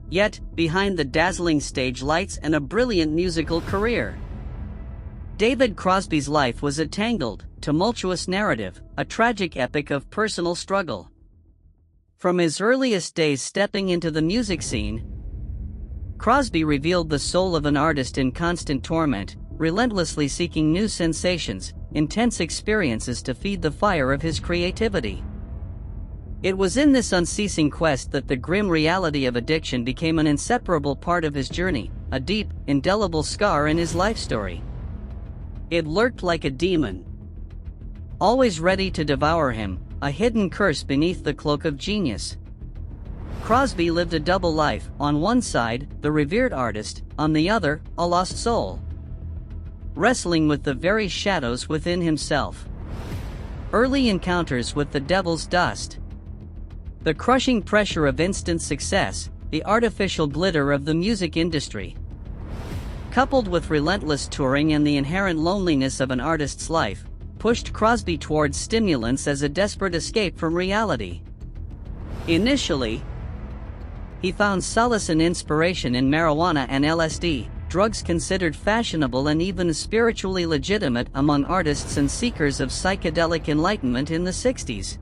Yet, behind the dazzling stage lights and a brilliant musical career, David Crosby's life was a tangled, tumultuous narrative, a tragic epic of personal struggle. From his earliest days stepping into the music scene, Crosby revealed the soul of an artist in constant torment, relentlessly seeking new sensations, intense experiences to feed the fire of his creativity. It was in this unceasing quest that the grim reality of addiction became an inseparable part of his journey, a deep, indelible scar in his life story. It lurked like a demon, always ready to devour him, a hidden curse beneath the cloak of genius. Crosby lived a double life, on one side, the revered artist, on the other, a lost soul, wrestling with the very shadows within himself. Early encounters with the devil's dust, the crushing pressure of instant success, the artificial glitter of the music industry, coupled with relentless touring and the inherent loneliness of an artist's life, pushed Crosby towards stimulants as a desperate escape from reality. Initially, he found solace and inspiration in marijuana and LSD, drugs considered fashionable and even spiritually legitimate among artists and seekers of psychedelic enlightenment in the 60s.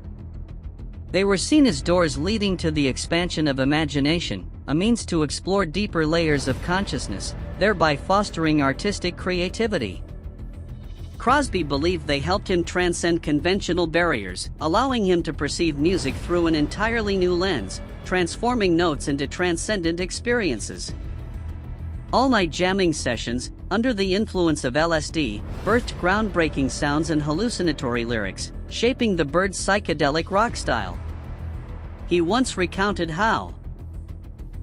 They were seen as doors leading to the expansion of imagination, a means to explore deeper layers of consciousness, thereby fostering artistic creativity. Crosby believed they helped him transcend conventional barriers, allowing him to perceive music through an entirely new lens, transforming notes into transcendent experiences. All-night jamming sessions, under the influence of LSD, birthed groundbreaking sounds and hallucinatory lyrics, shaping the Byrd's psychedelic rock style. He once recounted how,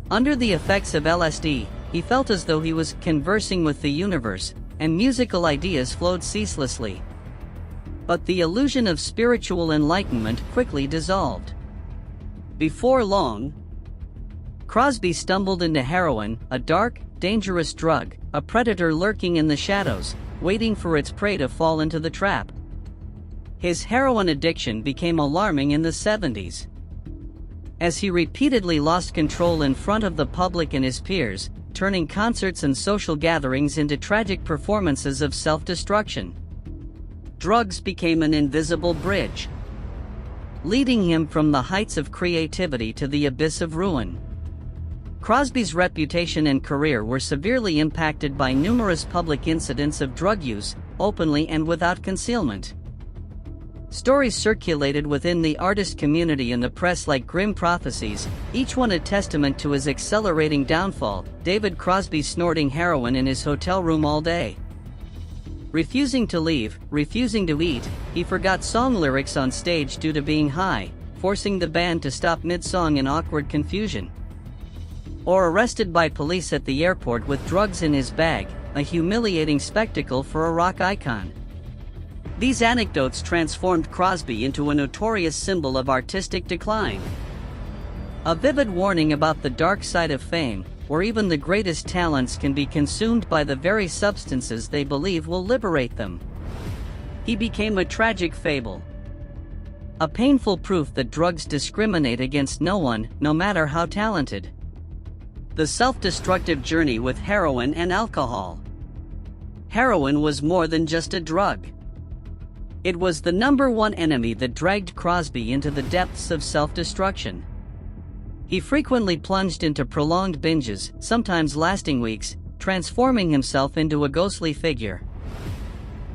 under the effects of LSD, he felt as though he was conversing with the universe, and musical ideas flowed ceaselessly. But the illusion of spiritual enlightenment quickly dissolved. Before long, Crosby stumbled into heroin, a dark, dangerous drug, a predator lurking in the shadows, waiting for its prey to fall into the trap. His heroin addiction became alarming in the 70s. As he repeatedly lost control in front of the public and his peers, turning concerts and social gatherings into tragic performances of self-destruction. Drugs became an invisible bridge, leading him from the heights of creativity to the abyss of ruin. Crosby's reputation and career were severely impacted by numerous public incidents of drug use, openly and without concealment. Stories circulated within the artist community and the press like grim prophecies, each one a testament to his accelerating downfall. David Crosby snorting heroin in his hotel room all day, refusing to leave, refusing to eat. He forgot song lyrics on stage due to being high, forcing the band to stop mid-song in awkward confusion. Or arrested by police at the airport with drugs in his bag, a humiliating spectacle for a rock icon. These anecdotes transformed Crosby into a notorious symbol of artistic decline. A vivid warning about the dark side of fame, where even the greatest talents can be consumed by the very substances they believe will liberate them. He became a tragic fable, a painful proof that drugs discriminate against no one, no matter how talented. The self-destructive journey with heroin and alcohol. Heroin was more than just a drug. It was the number one enemy that dragged Crosby into the depths of self-destruction. He frequently plunged into prolonged binges, sometimes lasting weeks, transforming himself into a ghostly figure,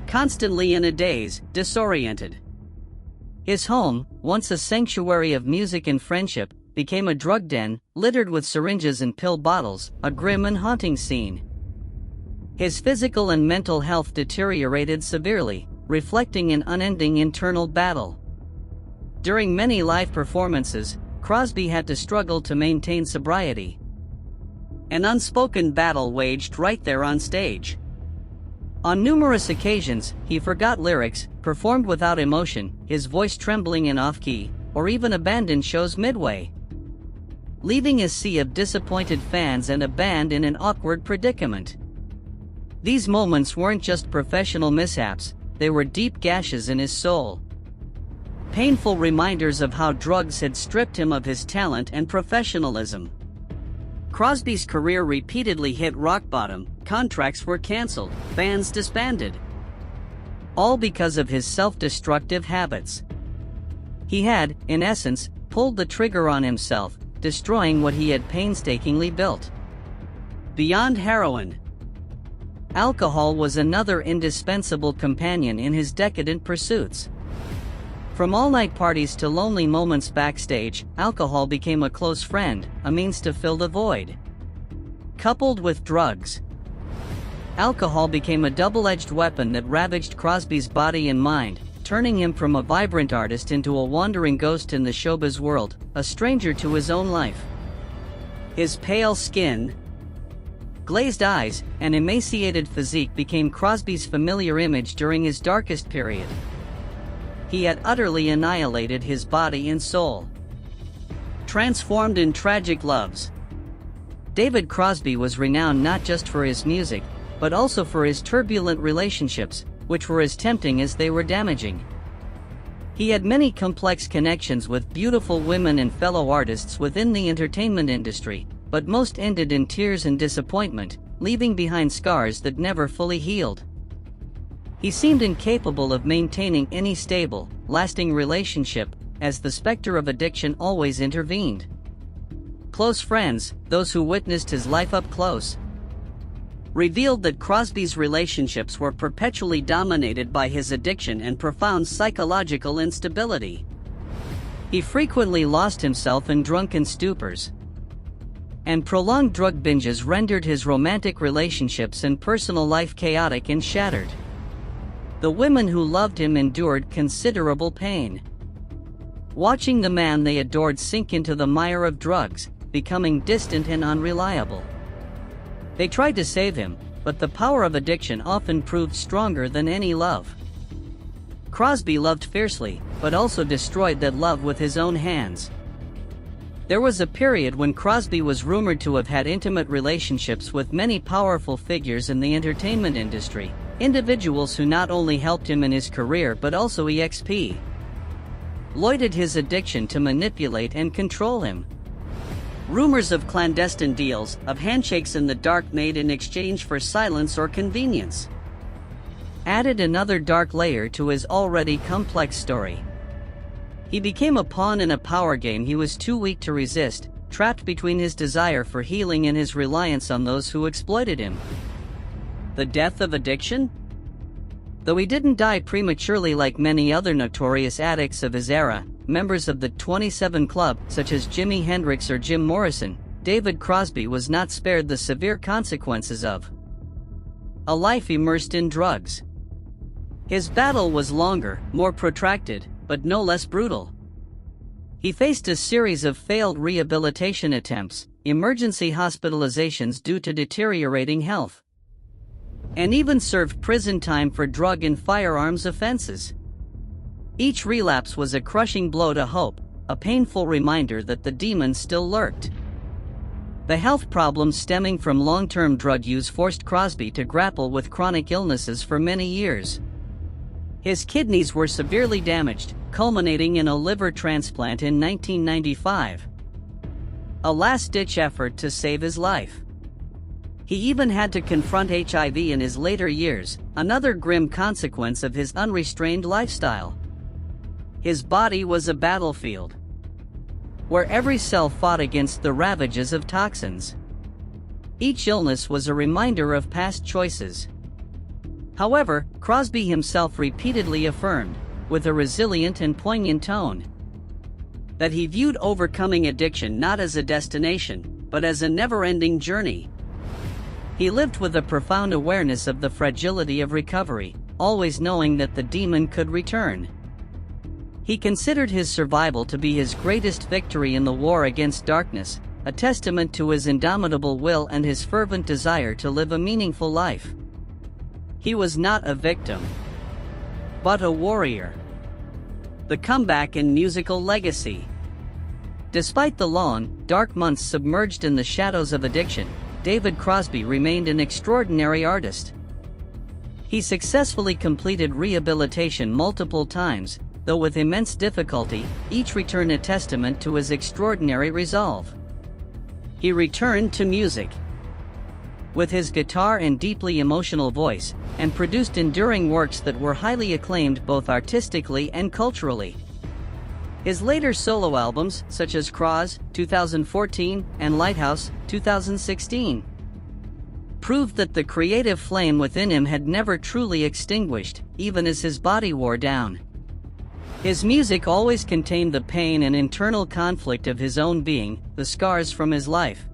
constantly in a daze, disoriented. His home, once a sanctuary of music and friendship, became a drug den, littered with syringes and pill bottles, a grim and haunting scene. His physical and mental health deteriorated severely, reflecting an unending internal battle. During many live performances, Crosby had to struggle to maintain sobriety. An unspoken battle waged right there on stage. On numerous occasions, he forgot lyrics, performed without emotion, his voice trembling and off-key, or even abandoned shows midway, leaving a sea of disappointed fans and a band in an awkward predicament. These moments weren't just professional mishaps, they were deep gashes in his soul. Painful reminders of how drugs had stripped him of his talent and professionalism. Crosby's career repeatedly hit rock bottom, contracts were canceled, bands disbanded. All because of his self-destructive habits. He had, in essence, pulled the trigger on himself, destroying what he had painstakingly built. Beyond heroin, alcohol was another indispensable companion in his decadent pursuits. From all-night parties to lonely moments backstage, alcohol became a close friend, a means to fill the void. Coupled with drugs, alcohol became a double-edged weapon that ravaged Crosby's body and mind, turning him from a vibrant artist into a wandering ghost in the showbiz world, a stranger to his own life. His pale skin, glazed eyes, and emaciated physique became Crosby's familiar image during his darkest period. He had utterly annihilated his body and soul. Transformed in tragic loves, David Crosby was renowned not just for his music, but also for his turbulent relationships, which were as tempting as they were damaging. He had many complex connections with beautiful women and fellow artists within the entertainment industry, but most ended in tears and disappointment, leaving behind scars that never fully healed. He seemed incapable of maintaining any stable, lasting relationship, as the specter of addiction always intervened. Close friends, those who witnessed his life up close, revealed that Crosby's relationships were perpetually dominated by his addiction and profound psychological instability. He frequently lost himself in drunken stupors, and prolonged drug binges rendered his romantic relationships and personal life chaotic and shattered. The women who loved him endured considerable pain, watching the man they adored sink into the mire of drugs, becoming distant and unreliable. They tried to save him, but the power of addiction often proved stronger than any love. Crosby loved fiercely, but also destroyed that love with his own hands. There was a period when Crosby was rumored to have had intimate relationships with many powerful figures in the entertainment industry, individuals who not only helped him in his career but also exploited his addiction to manipulate and control him. Rumors of clandestine deals, of handshakes in the dark made in exchange for silence or convenience, added another dark layer to his already complex story. He became a pawn in a power game he was too weak to resist, trapped between his desire for healing and his reliance on those who exploited him. The death of addiction? Though he didn't die prematurely like many other notorious addicts of his era, members of the 27 Club, such as Jimi Hendrix or Jim Morrison, David Crosby was not spared the severe consequences of a life immersed in drugs. His battle was longer, more protracted, but no less brutal. He faced a series of failed rehabilitation attempts, emergency hospitalizations due to deteriorating health, and even served prison time for drug and firearms offenses. Each relapse was a crushing blow to hope, a painful reminder that the demon still lurked. The health problems stemming from long-term drug use forced Crosby to grapple with chronic illnesses for many years. His kidneys were severely damaged, culminating in a liver transplant in 1995. A last-ditch effort to save his life. He even had to confront HIV in his later years, another grim consequence of his unrestrained lifestyle. His body was a battlefield, where every cell fought against the ravages of toxins. Each illness was a reminder of past choices. However, Crosby himself repeatedly affirmed, with a resilient and poignant tone, that he viewed overcoming addiction not as a destination, but as a never-ending journey. He lived with a profound awareness of the fragility of recovery, always knowing that the demon could return. He considered his survival to be his greatest victory in the war against darkness, a testament to his indomitable will and his fervent desire to live a meaningful life. He was not a victim, but a warrior. The comeback and musical legacy. Despite the long, dark months submerged in the shadows of addiction, David Crosby remained an extraordinary artist. He successfully completed rehabilitation multiple times, though with immense difficulty, each return a testament to his extraordinary resolve. He returned to music. With his guitar and deeply emotional voice, and produced enduring works that were highly acclaimed both artistically and culturally. His later solo albums, such as Cross, 2014, and Lighthouse, 2016, proved that the creative flame within him had never truly extinguished, even as his body wore down. His music always contained the pain and internal conflict of his own being, the scars from his life,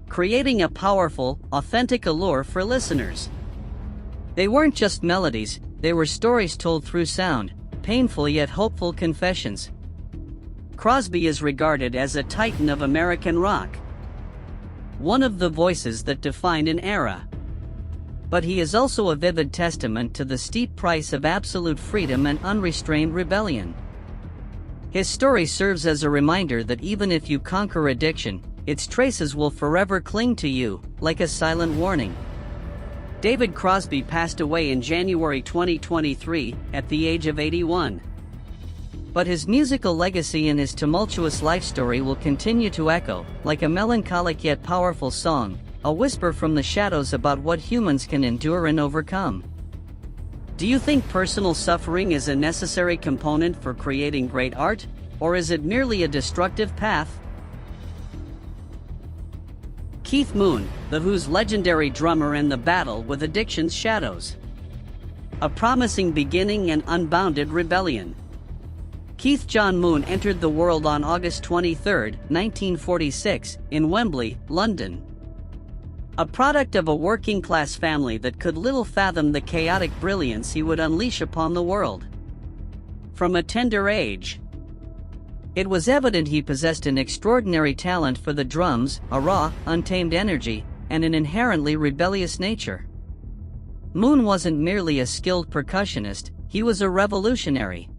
creating a powerful, authentic allure for listeners. They weren't just melodies, they were stories told through sound, painful yet hopeful confessions. Crosby is regarded as a titan of American rock, one of the voices that defined an era. But he is also a vivid testament to the steep price of absolute freedom and unrestrained rebellion. His story serves as a reminder that even if you conquer addiction, its traces will forever cling to you, like a silent warning. David Crosby passed away in January 2023, at the age of 81. But his musical legacy and his tumultuous life story will continue to echo, like a melancholic yet powerful song, a whisper from the shadows about what humans can endure and overcome. Do you think personal suffering is a necessary component for creating great art, or is it merely a destructive path? Keith Moon, The Who's legendary drummer in the battle with addiction's shadows. A promising beginning and unbounded rebellion. Keith John Moon entered the world on August 23, 1946, in Wembley, London. A product of a working-class family that could little fathom the chaotic brilliance he would unleash upon the world. From a tender age, it was evident he possessed an extraordinary talent for the drums, a raw, untamed energy, and an inherently rebellious nature. Moon wasn't merely a skilled percussionist, he was a revolutionary.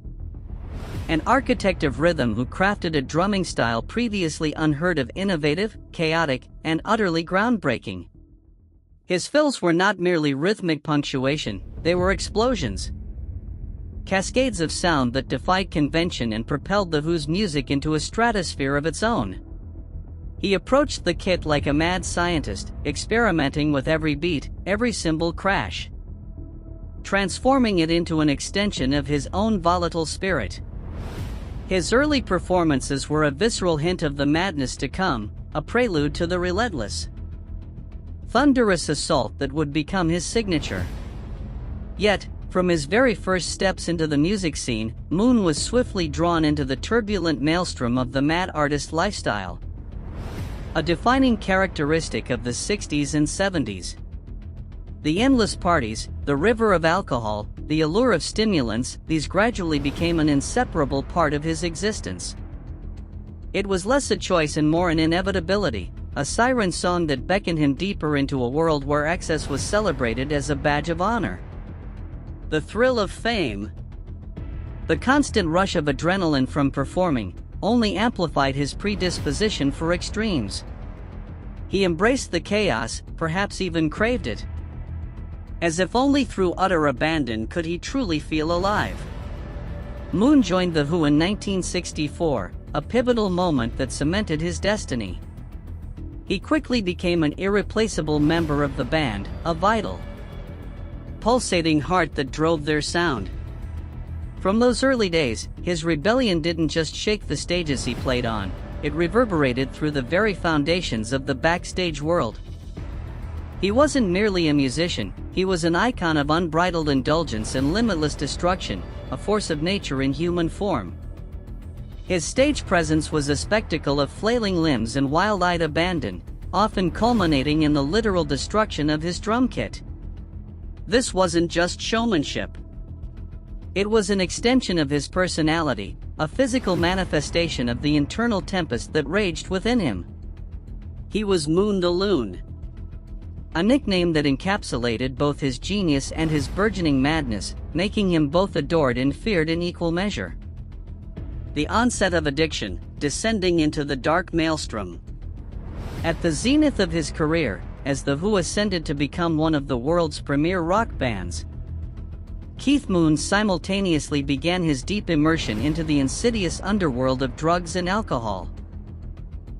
An architect of rhythm who crafted a drumming style previously unheard of, innovative, chaotic, and utterly groundbreaking. His fills were not merely rhythmic punctuation, they were explosions. Cascades of sound that defied convention and propelled The Who's music into a stratosphere of its own. He approached the kit like a mad scientist, experimenting with every beat, every cymbal crash, transforming it into an extension of his own volatile spirit. His early performances were a visceral hint of the madness to come, a prelude to the relentless, thunderous assault that would become his signature. Yet, from his very first steps into the music scene, Moon was swiftly drawn into the turbulent maelstrom of the mad artist lifestyle, a defining characteristic of the 60s and 70s. The endless parties, the river of alcohol, the allure of stimulants, these gradually became an inseparable part of his existence. It was less a choice and more an inevitability, a siren song that beckoned him deeper into a world where excess was celebrated as a badge of honor. The thrill of fame, the constant rush of adrenaline from performing, only amplified his predisposition for extremes. He embraced the chaos, perhaps even craved it. As if only through utter abandon could he truly feel alive. Moon joined The Who in 1964, a pivotal moment that cemented his destiny. He quickly became an irreplaceable member of the band, a vital, pulsating heart that drove their sound. From those early days, his rebellion didn't just shake the stages he played on, it reverberated through the very foundations of the backstage world. He wasn't merely a musician, he was an icon of unbridled indulgence and limitless destruction, a force of nature in human form. His stage presence was a spectacle of flailing limbs and wild-eyed abandon, often culminating in the literal destruction of his drum kit. This wasn't just showmanship. It was an extension of his personality, a physical manifestation of the internal tempest that raged within him. He was Moon the Loon, a nickname that encapsulated both his genius and his burgeoning madness, making him both adored and feared in equal measure. The onset of addiction, descending into the dark maelstrom. At the zenith of his career, as The Who ascended to become one of the world's premier rock bands. Keith Moon simultaneously began his deep immersion into the insidious underworld of drugs and alcohol.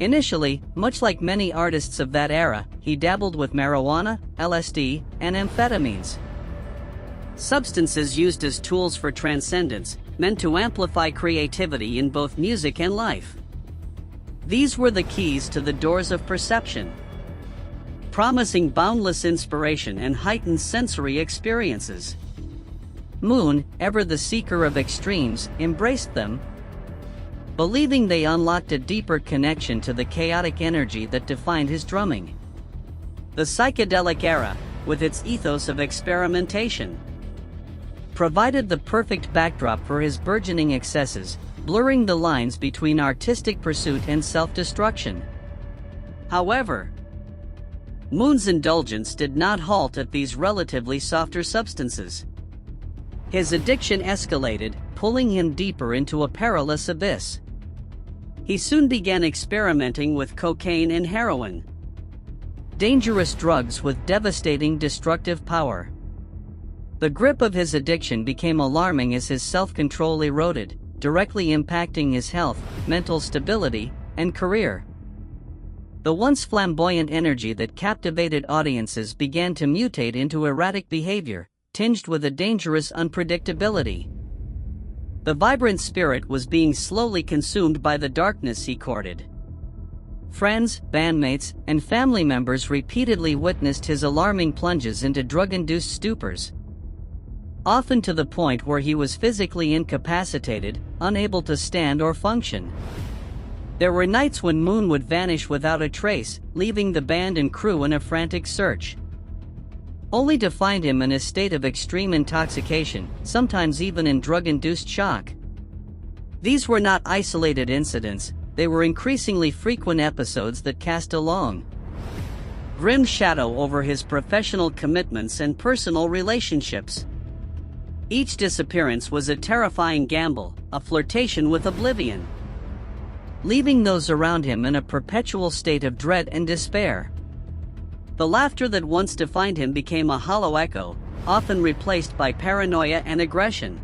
Initially, much like many artists of that era, he dabbled with marijuana, LSD, and amphetamines. Substances used as tools for transcendence, meant to amplify creativity in both music and life. These were the keys to the doors of perception, promising boundless inspiration and heightened sensory experiences. Moon, ever the seeker of extremes, embraced them, believing they unlocked a deeper connection to the chaotic energy that defined his drumming. The psychedelic era, with its ethos of experimentation, provided the perfect backdrop for his burgeoning excesses, blurring the lines between artistic pursuit and self-destruction. However, Moon's indulgence did not halt at these relatively softer substances. His addiction escalated, pulling him deeper into a perilous abyss. He soon began experimenting with cocaine and heroin, dangerous drugs with devastating destructive power. The grip of his addiction became alarming as his self-control eroded, directly impacting his health, mental stability, and career. The once flamboyant energy that captivated audiences began to mutate into erratic behavior, tinged with a dangerous unpredictability. The vibrant spirit was being slowly consumed by the darkness he courted. Friends, bandmates, and family members repeatedly witnessed his alarming plunges into drug-induced stupors, often to the point where he was physically incapacitated, unable to stand or function. There were nights when Moon would vanish without a trace, leaving the band and crew in a frantic search, only to find him in a state of extreme intoxication, sometimes even in drug-induced shock. These were not isolated incidents, they were increasingly frequent episodes that cast a long, grim shadow over his professional commitments and personal relationships. Each disappearance was a terrifying gamble, a flirtation with oblivion, leaving those around him in a perpetual state of dread and despair. The laughter that once defined him became a hollow echo, often replaced by paranoia and aggression.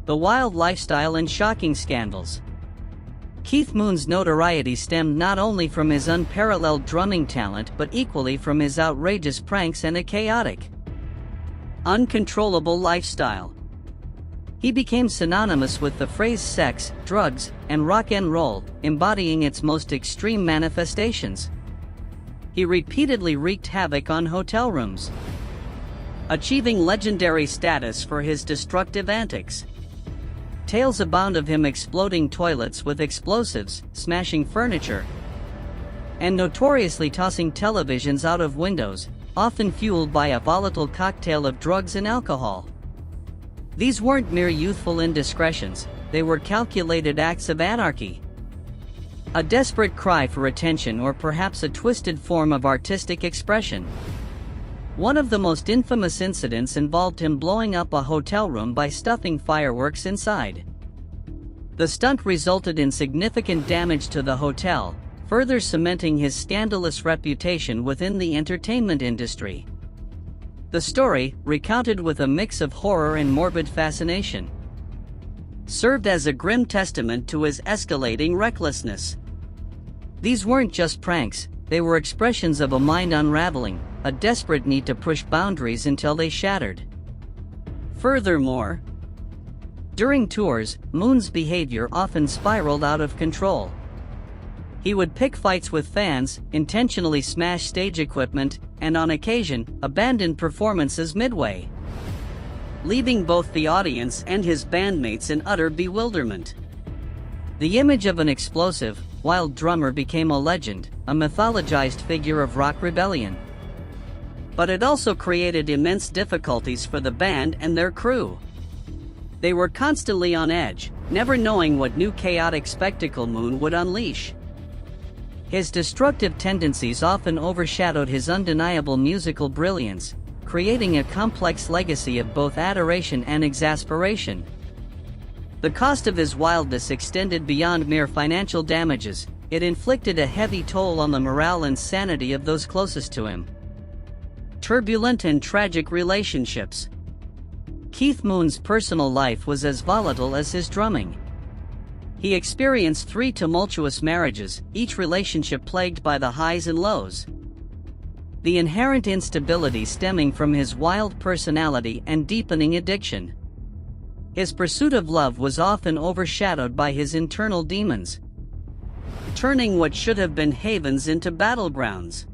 The wild lifestyle and shocking scandals. Keith Moon's notoriety stemmed not only from his unparalleled drumming talent but equally from his outrageous pranks and a chaotic, uncontrollable lifestyle. He became synonymous with the phrase sex, drugs, and rock and roll, embodying its most extreme manifestations. He repeatedly wreaked havoc on hotel rooms, achieving legendary status for his destructive antics. Tales abound of him exploding toilets with explosives, smashing furniture, and notoriously tossing televisions out of windows, often fueled by a volatile cocktail of drugs and alcohol. These weren't mere youthful indiscretions, they were calculated acts of anarchy, a desperate cry for attention or perhaps a twisted form of artistic expression. One of the most infamous incidents involved him blowing up a hotel room by stuffing fireworks inside. The stunt resulted in significant damage to the hotel, further cementing his scandalous reputation within the entertainment industry. The story, recounted with a mix of horror and morbid fascination, served as a grim testament to his escalating recklessness. These weren't just pranks, they were expressions of a mind unraveling, a desperate need to push boundaries until they shattered. Furthermore, during tours, Moon's behavior often spiraled out of control. He would pick fights with fans, intentionally smash stage equipment, and on occasion, abandon performances midway, leaving both the audience and his bandmates in utter bewilderment. The image of an explosive, wild drummer became a legend, a mythologized figure of rock rebellion. But it also created immense difficulties for the band and their crew. They were constantly on edge, never knowing what new chaotic spectacle Moon would unleash. His destructive tendencies often overshadowed his undeniable musical brilliance, creating a complex legacy of both adoration and exasperation. The cost of his wildness extended beyond mere financial damages. it inflicted a heavy toll on the morale and sanity of those closest to him. Turbulent and tragic relationships. Keith Moon's personal life was as volatile as his drumming. He experienced 3 tumultuous marriages, each relationship plagued by the highs and lows. The inherent instability stemming from his wild personality and deepening addiction. His pursuit of love was often overshadowed by his internal demons, turning what should have been havens into battlegrounds.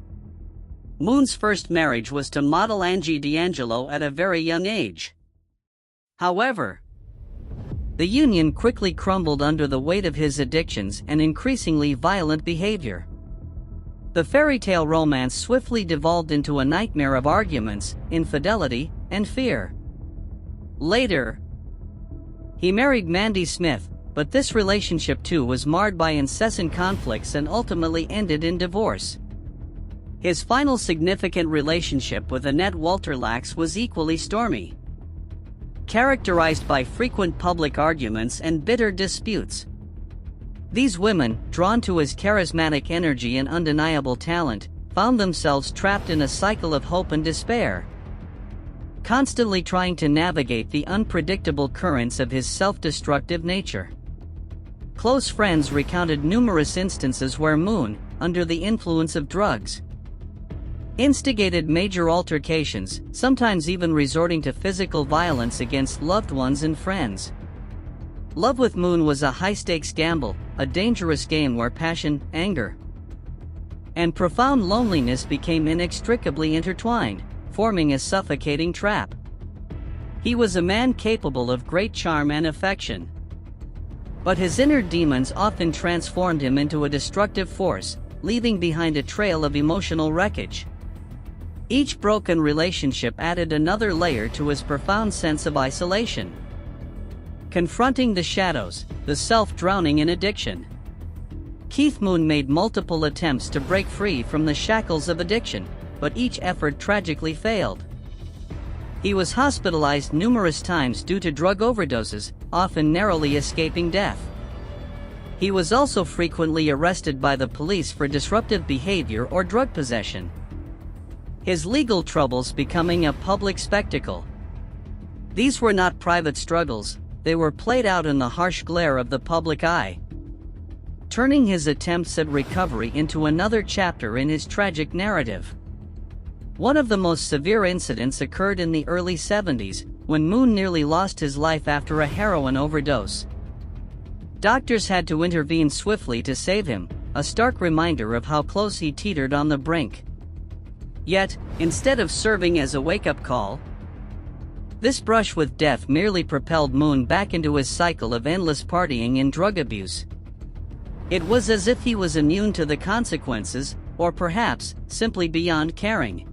Moon's first marriage was to model Angie D'Angelo at a very young age. However, the union quickly crumbled under the weight of his addictions and increasingly violent behavior. The fairy tale romance swiftly devolved into a nightmare of arguments, infidelity, and fear. Later, he married Mandy Smith, but this relationship too was marred by incessant conflicts and ultimately ended in divorce. His final significant relationship with Annette Walter Lax was equally stormy, characterized by frequent public arguments and bitter disputes. These women, drawn to his charismatic energy and undeniable talent, found themselves trapped in a cycle of hope and despair, constantly trying to navigate the unpredictable currents of his self-destructive nature. Close friends recounted numerous instances where Moon, under the influence of drugs, instigated major altercations, sometimes even resorting to physical violence against loved ones and friends. Love with Moon was a high-stakes gamble, a dangerous game where passion, anger, and profound loneliness became inextricably intertwined, forming a suffocating trap. He was a man capable of great charm and affection, but his inner demons often transformed him into a destructive force, leaving behind a trail of emotional wreckage. Each broken relationship added another layer to his profound sense of isolation. Confronting the shadows, the self drowning in addiction. Keith Moon made multiple attempts to break free from the shackles of addiction, but each effort tragically failed. He was hospitalized numerous times due to drug overdoses, often narrowly escaping death. He was also frequently arrested by the police for disruptive behavior or drug possession, his legal troubles becoming a public spectacle. These were not private struggles, they were played out in the harsh glare of the public eye, turning his attempts at recovery into another chapter in his tragic narrative. One of the most severe incidents occurred in the early 70s, when Moon nearly lost his life after a heroin overdose. Doctors had to intervene swiftly to save him, a stark reminder of how close he teetered on the brink. Yet, instead of serving as a wake-up call, this brush with death merely propelled Moon back into his cycle of endless partying and drug abuse. It was as if he was immune to the consequences, or perhaps, simply beyond caring.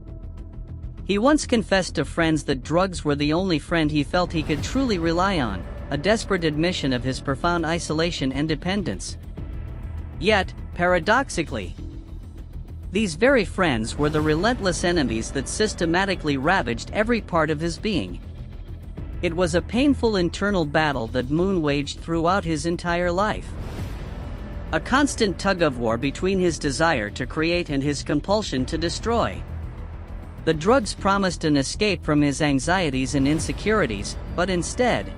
He once confessed to friends that drugs were the only friend he felt he could truly rely on, a desperate admission of his profound isolation and dependence. Yet, paradoxically, these very friends were the relentless enemies that systematically ravaged every part of his being. It was a painful internal battle that Moon waged throughout his entire life. A constant tug-of-war between his desire to create and his compulsion to destroy. The drugs promised an escape from his anxieties and insecurities, but instead,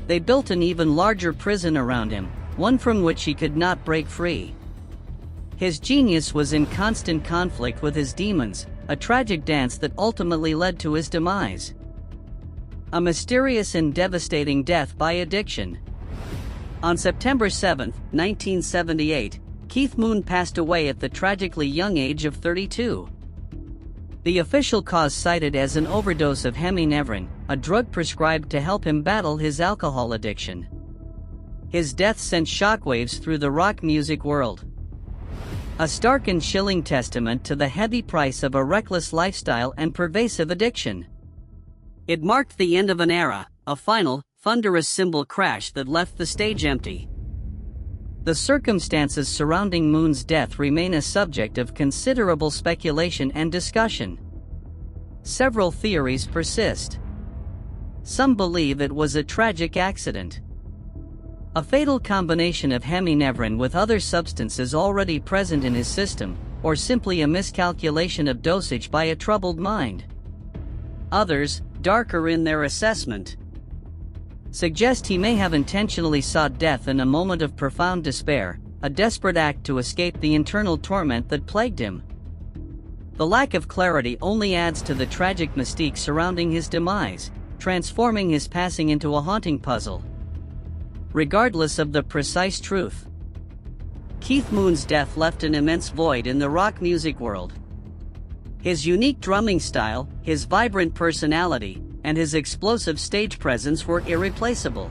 they built an even larger prison around him, one from which he could not break free. His genius was in constant conflict with his demons, a tragic dance that ultimately led to his demise. A mysterious and devastating death by addiction. On September 7, 1978, Keith Moon passed away at the tragically young age of 32. The official cause cited as an overdose of hemynevrin, a drug prescribed to help him battle his alcohol addiction. His death sent shockwaves through the rock music world. A stark and chilling testament to the heavy price of a reckless lifestyle and pervasive addiction. It marked the end of an era, a final, thunderous cymbal crash that left the stage empty. The circumstances surrounding Moon's death remain a subject of considerable speculation and discussion. Several theories persist. Some believe it was a tragic accident. A fatal combination of hemynevrin with other substances already present in his system, or simply a miscalculation of dosage by a troubled mind. Others, darker in their assessment, suggest he may have intentionally sought death in a moment of profound despair, a desperate act to escape the internal torment that plagued him. The lack of clarity only adds to the tragic mystique surrounding his demise, transforming his passing into a haunting puzzle. Regardless of the precise truth, Keith Moon's death left an immense void in the rock music world. His unique drumming style, his vibrant personality, and his explosive stage presence were irreplaceable.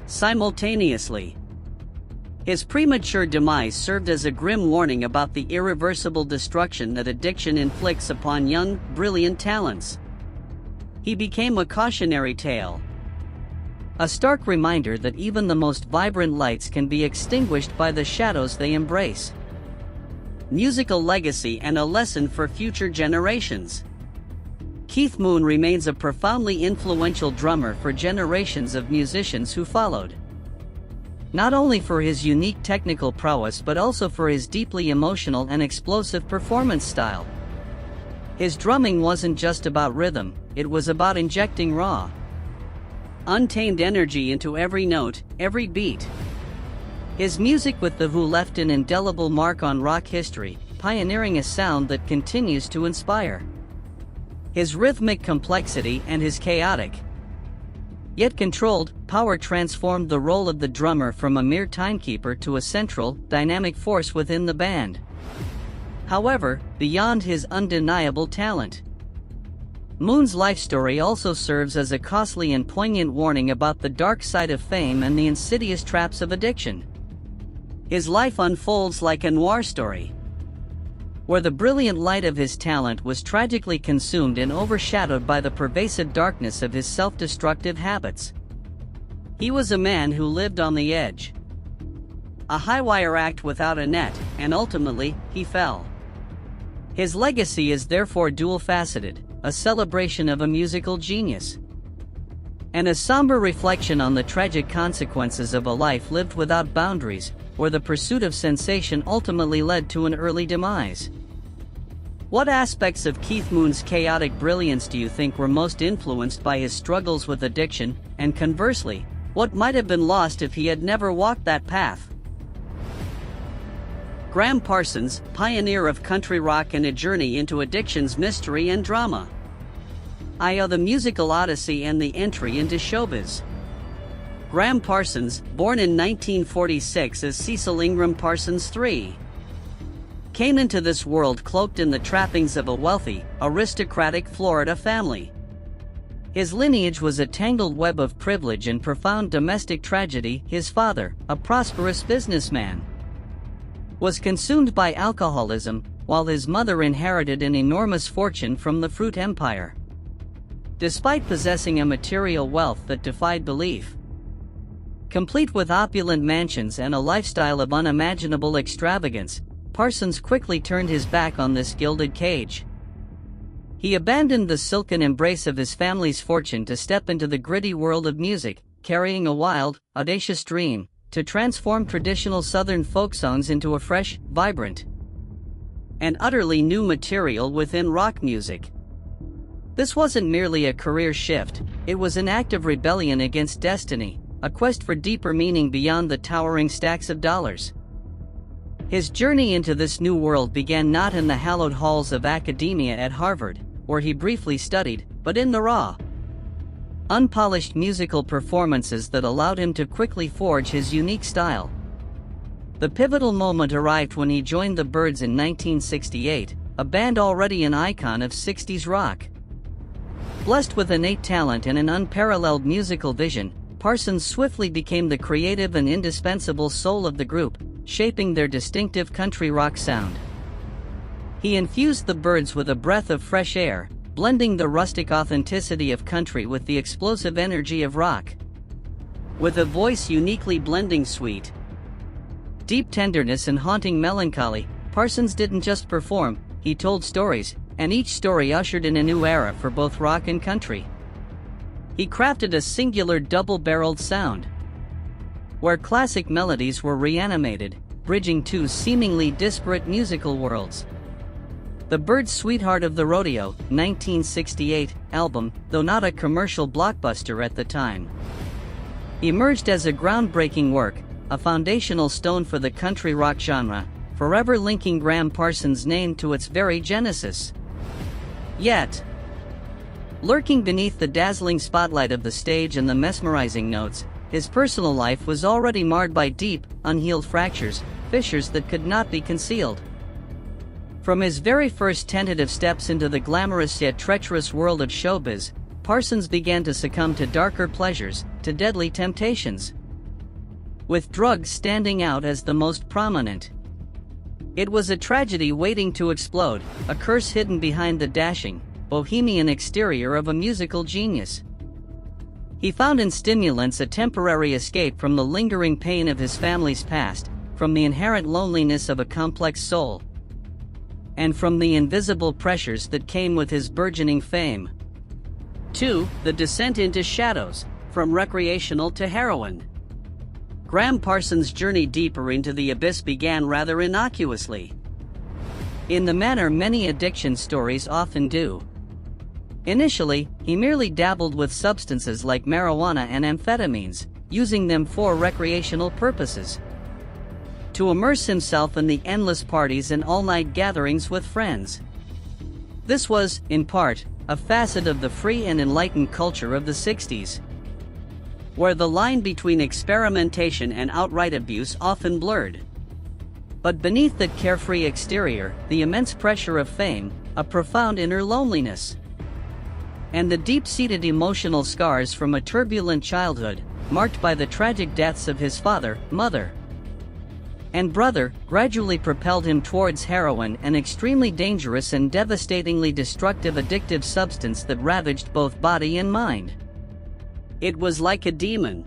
Simultaneously, his premature demise served as a grim warning about the irreversible destruction that addiction inflicts upon young, brilliant talents. He became a cautionary tale, a stark reminder that even the most vibrant lights can be extinguished by the shadows they embrace. Musical legacy and a lesson for future generations. Keith Moon remains a profoundly influential drummer for generations of musicians who followed. Not only for his unique technical prowess but also for his deeply emotional and explosive performance style. His drumming wasn't just about rhythm, it was about injecting raw, untamed energy into every note, every beat. His music with The Who left an indelible mark on rock history, pioneering a sound that continues to inspire. His rhythmic complexity and his chaotic, yet controlled, power transformed the role of the drummer from a mere timekeeper to a central, dynamic force within the band. However, beyond his undeniable talent, Moon's life story also serves as a costly and poignant warning about the dark side of fame and the insidious traps of addiction. His life unfolds like a noir story, where the brilliant light of his talent was tragically consumed and overshadowed by the pervasive darkness of his self-destructive habits. He was a man who lived on the edge, a high-wire act without a net, and ultimately, he fell. His legacy is therefore dual-faceted, a celebration of a musical genius, and a somber reflection on the tragic consequences of a life lived without boundaries, where the pursuit of sensation ultimately led to an early demise. What aspects of Keith Moon's chaotic brilliance do you think were most influenced by his struggles with addiction, and conversely, what might have been lost if he had never walked that path? Graham Parsons, pioneer of country rock and a journey into addiction's mystery and drama. I.O. the musical odyssey and the entry into showbiz. Graham Parsons, born in 1946 as Cecil Ingram Parsons III, came into this world cloaked in the trappings of a wealthy, aristocratic Florida family. His lineage was a tangled web of privilege and profound domestic tragedy. His father, a prosperous businessman, was consumed by alcoholism, while his mother inherited an enormous fortune from the fruit empire. Despite possessing a material wealth that defied belief, complete with opulent mansions and a lifestyle of unimaginable extravagance, Parsons quickly turned his back on this gilded cage. He abandoned the silken embrace of his family's fortune to step into the gritty world of music, carrying a wild, audacious dream to transform traditional Southern folk songs into a fresh, vibrant, and utterly new material within rock music. This wasn't merely a career shift, it was an act of rebellion against destiny, a quest for deeper meaning beyond the towering stacks of dollars. His journey into this new world began not in the hallowed halls of academia at Harvard, where he briefly studied, but in the raw, unpolished musical performances that allowed him to quickly forge his unique style. The pivotal moment arrived when he joined the Byrds in 1968, a band already an icon of 60s rock. Blessed with innate talent and an unparalleled musical vision, Parsons swiftly became the creative and indispensable soul of the group, shaping their distinctive country rock sound. He infused the Byrds with a breath of fresh air, blending the rustic authenticity of country with the explosive energy of rock. With a voice uniquely blending sweet, deep tenderness and haunting melancholy, Parsons didn't just perform, he told stories, and each story ushered in a new era for both rock and country. He crafted a singular double-barreled sound, where classic melodies were reanimated, bridging two seemingly disparate musical worlds. The Bird's Sweetheart of the Rodeo, 1968, album, though not a commercial blockbuster at the time, emerged as a groundbreaking work, a foundational stone for the country rock genre, forever linking Graham Parsons' name to its very genesis. Yet, lurking beneath the dazzling spotlight of the stage and the mesmerizing notes, his personal life was already marred by deep, unhealed fractures, fissures that could not be concealed. From his very first tentative steps into the glamorous yet treacherous world of showbiz, Parsons began to succumb to darker pleasures, to deadly temptations, with drugs standing out as the most prominent. It was a tragedy waiting to explode, a curse hidden behind the dashing, bohemian exterior of a musical genius. He found in stimulants a temporary escape from the lingering pain of his family's past, from the inherent loneliness of a complex soul, and from the invisible pressures that came with his burgeoning fame. 2. The descent into shadows, from recreational to heroin. Graham Parsons' journey deeper into the abyss began rather innocuously, in the manner many addiction stories often do. Initially, he merely dabbled with substances like marijuana and amphetamines, using them for recreational purposes, to immerse himself in the endless parties and all-night gatherings with friends. This was, in part, a facet of the free and enlightened culture of the 60s, where the line between experimentation and outright abuse often blurred. But beneath that carefree exterior, the immense pressure of fame, a profound inner loneliness, and the deep-seated emotional scars from a turbulent childhood, marked by the tragic deaths of his father, mother, and brother, gradually propelled him towards heroin, an extremely dangerous and devastatingly destructive addictive substance that ravaged both body and mind. It was like a demon,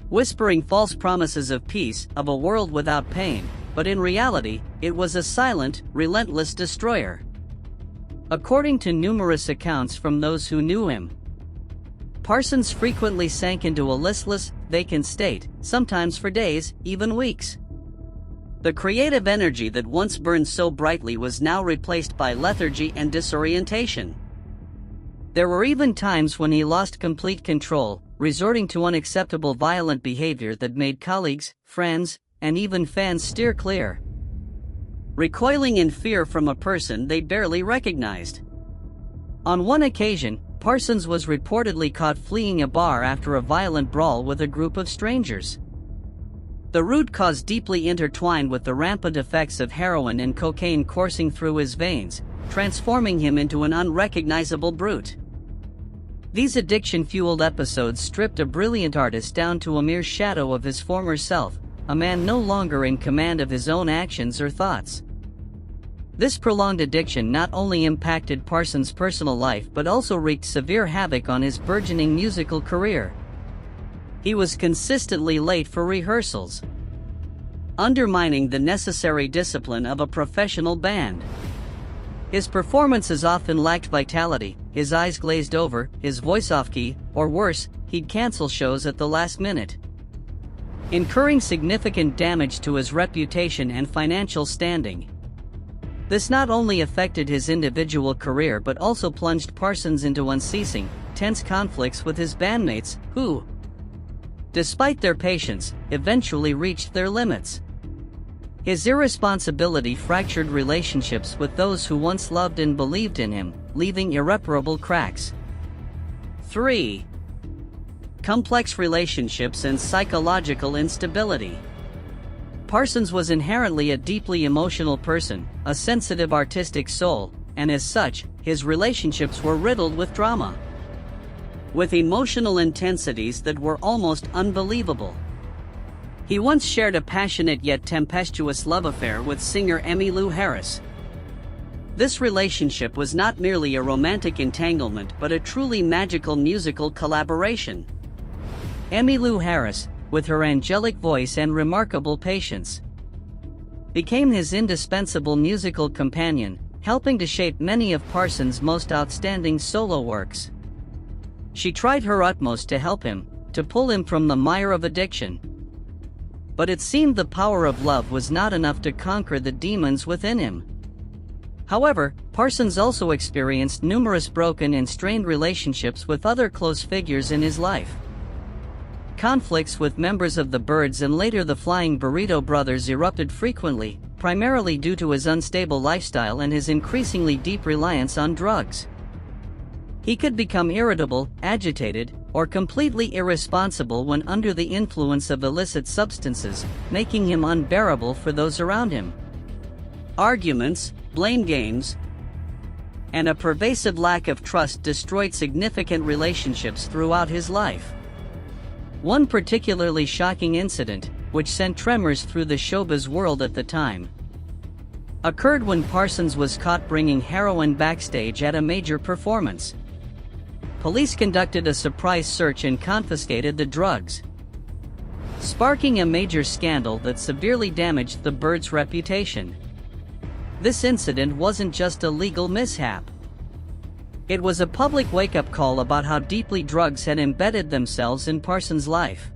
whispering false promises of peace, of a world without pain, but in reality, it was a silent, relentless destroyer. According to numerous accounts from those who knew him, Parsons frequently sank into a listless, vacant state, sometimes for days, even weeks. The creative energy that once burned so brightly was now replaced by lethargy and disorientation. There were even times when he lost complete control, resorting to unacceptable violent behavior that made colleagues, friends, and even fans steer clear, recoiling in fear from a person they barely recognized. On one occasion, Parsons was reportedly caught fleeing a bar after a violent brawl with a group of strangers. The root cause deeply intertwined with the rampant effects of heroin and cocaine coursing through his veins, transforming him into an unrecognizable brute. These addiction-fueled episodes stripped a brilliant artist down to a mere shadow of his former self, a man no longer in command of his own actions or thoughts. This prolonged addiction not only impacted Parsons' personal life but also wreaked severe havoc on his burgeoning musical career. He was consistently late for rehearsals, undermining the necessary discipline of a professional band. His performances often lacked vitality, his eyes glazed over, his voice off-key, or worse, he'd cancel shows at the last minute, incurring significant damage to his reputation and financial standing. This not only affected his individual career but also plunged Parsons into unceasing, tense conflicts with his bandmates, who, despite their patience, eventually reached their limits. His irresponsibility fractured relationships with those who once loved and believed in him, leaving irreparable cracks. 3. Complex relationships and psychological instability. Parsons was inherently a deeply emotional person, a sensitive artistic soul, and as such, his relationships were riddled with drama, with emotional intensities that were almost unbelievable. He once shared a passionate yet tempestuous love affair with singer Emmylou Harris. This relationship was not merely a romantic entanglement but a truly magical musical collaboration. Emmylou Harris, with her angelic voice and remarkable patience, became his indispensable musical companion, helping to shape many of Parsons' most outstanding solo works. She tried her utmost to help him, to pull him from the mire of addiction, But it seemed the power of love was not enough to conquer the demons within him. However, Parsons also experienced numerous broken and strained relationships with other close figures in his life. Conflicts with members of the Byrds and later the Flying Burrito Brothers erupted frequently, primarily due to his unstable lifestyle and his increasingly deep reliance on drugs. He could become irritable, agitated, or completely irresponsible when under the influence of illicit substances, making him unbearable for those around him. Arguments, blame games, and a pervasive lack of trust destroyed significant relationships throughout his life. One particularly shocking incident, which sent tremors through the showbiz world at the time, occurred when Parsons was caught bringing heroin backstage at a major performance. Police conducted a surprise search and confiscated the drugs, sparking a major scandal that severely damaged the Byrds' reputation. This incident wasn't just a legal mishap. It was a public wake-up call about how deeply drugs had embedded themselves in Parsons' life.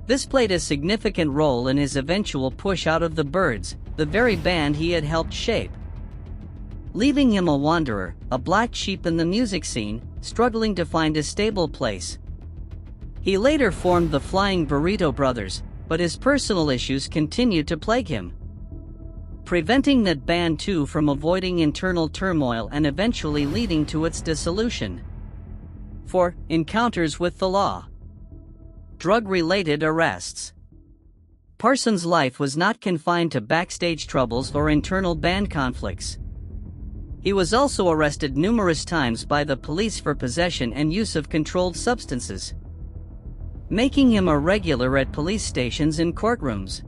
This played a significant role in his eventual push out of the Byrds, the very band he had helped shape, leaving him a wanderer, a black sheep in the music scene, struggling to find a stable place. He later formed the Flying Burrito Brothers, but his personal issues continued to plague him, preventing that band too from avoiding internal turmoil and eventually leading to its dissolution. 4. Encounters with the law. Drug-related arrests. Parsons' life was not confined to backstage troubles or internal band conflicts. He was also arrested numerous times by the police for possession and use of controlled substances, making him a regular at police stations and courtrooms.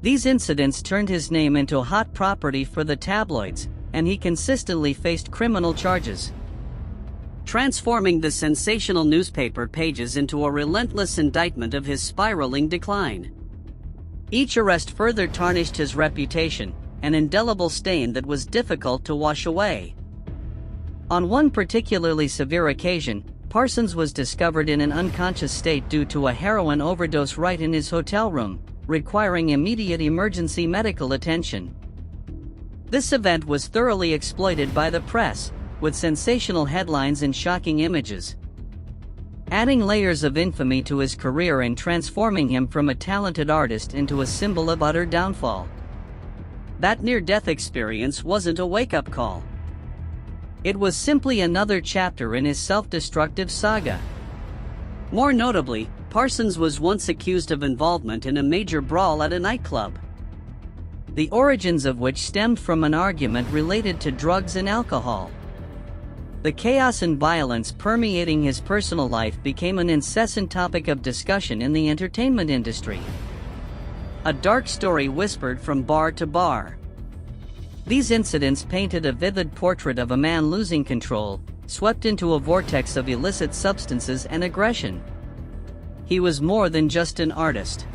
These incidents turned his name into hot property for the tabloids, and he consistently faced criminal charges, transforming the sensational newspaper pages into a relentless indictment of his spiraling decline. Each arrest further tarnished his reputation, an indelible stain that was difficult to wash away. On one particularly severe occasion, Parsons was discovered in an unconscious state due to a heroin overdose right in his hotel room, requiring immediate emergency medical attention. This event was thoroughly exploited by the press, with sensational headlines and shocking images, adding layers of infamy to his career and transforming him from a talented artist into a symbol of utter downfall. That near-death experience wasn't a wake-up call. It was simply another chapter in his self-destructive saga. More notably, Parsons was once accused of involvement in a major brawl at a nightclub, the origins of which stemmed from an argument related to drugs and alcohol. The chaos and violence permeating his personal life became an incessant topic of discussion in the entertainment industry, a dark story whispered from bar to bar. These incidents painted a vivid portrait of a man losing control, swept into a vortex of illicit substances and aggression. He was more than just an artist.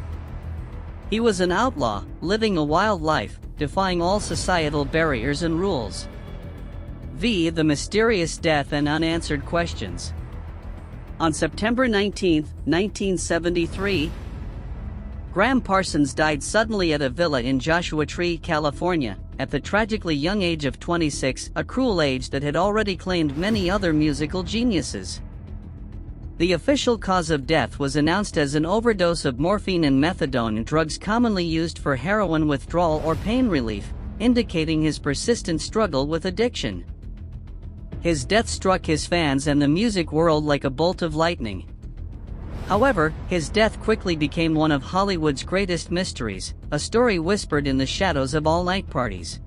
He was an outlaw, living a wild life, defying all societal barriers and rules. The mysterious death and unanswered questions. On September 19, 1973, Graham Parsons died suddenly at a villa in Joshua Tree, California, at the tragically young age of 26, a cruel age that had already claimed many other musical geniuses. The official cause of death was announced as an overdose of morphine and methadone, drugs commonly used for heroin withdrawal or pain relief, indicating his persistent struggle with addiction. His death struck his fans and the music world like a bolt of lightning. However, his death quickly became one of Hollywood's greatest mysteries, a story whispered in the shadows of all-night parties.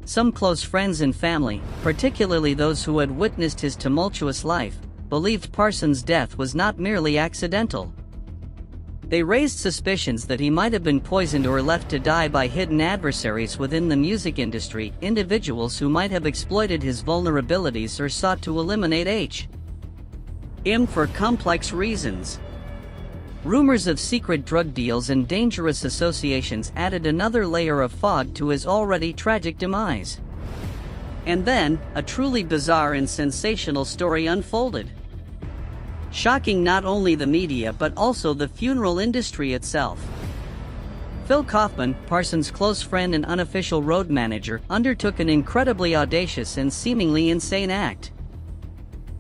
Some close friends and family, particularly those who had witnessed his tumultuous life, believed Parsons' death was not merely accidental. They raised suspicions that he might have been poisoned or left to die by hidden adversaries within the music industry, individuals who might have exploited his vulnerabilities or sought to eliminate him for complex reasons. Rumors of secret drug deals and dangerous associations added another layer of fog to his already tragic demise. And then, a truly bizarre and sensational story unfolded. shocking not only the media but also the funeral industry itself. Phil Kaufman, Parsons' close friend and unofficial road manager, undertook an incredibly audacious and seemingly insane act.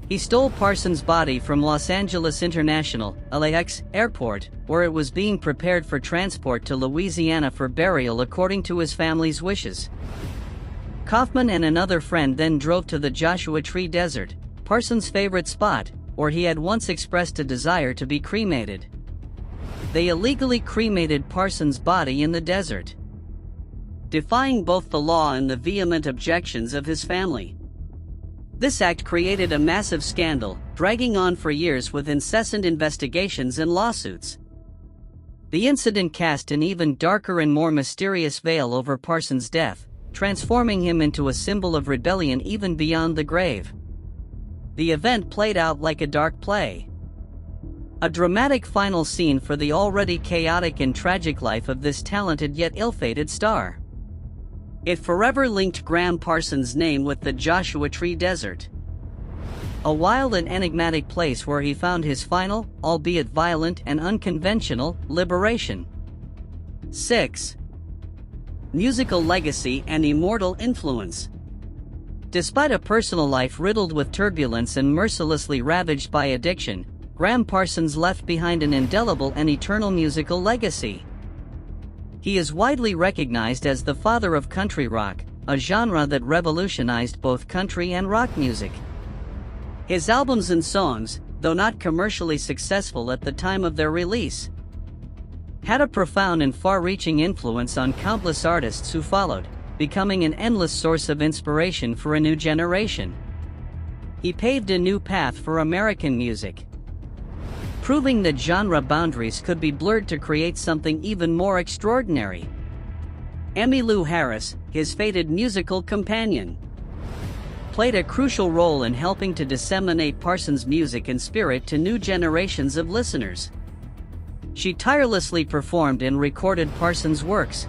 He stole Parsons' body from Los Angeles International, LAX, airport, where it was being prepared for transport to Louisiana for burial according to his family's wishes. Kaufman and another friend then drove to the Joshua Tree Desert, Parsons' favorite spot, where he had once expressed a desire to be cremated. They illegally cremated Parsons' body in the desert, defying both the law and the vehement objections of his family. This act created a massive scandal, dragging on for years with incessant investigations and lawsuits. The incident cast an even darker and more mysterious veil over Parsons' death, transforming him into a symbol of rebellion even beyond the grave. The event played out like a dark play. A dramatic final scene for the already chaotic and tragic life of this talented yet ill-fated star. It forever linked Graham Parsons' name with the Joshua Tree Desert, a wild and enigmatic place where he found his final, albeit violent and unconventional, liberation. 6. Musical legacy and immortal influence. Despite a personal life riddled with turbulence and mercilessly ravaged by addiction, Graham Parsons left behind an indelible and eternal musical legacy. He is widely recognized as the father of country rock, a genre that revolutionized both country and rock music. His albums and songs, though not commercially successful at the time of their release, had a profound and far-reaching influence on countless artists who followed, becoming an endless source of inspiration for a new generation. He paved a new path for American music, proving that genre boundaries could be blurred to create something even more extraordinary. Emmylou Harris, his fated musical companion, played a crucial role in helping to disseminate Parsons' music and spirit to new generations of listeners. She tirelessly performed and recorded Parsons' works,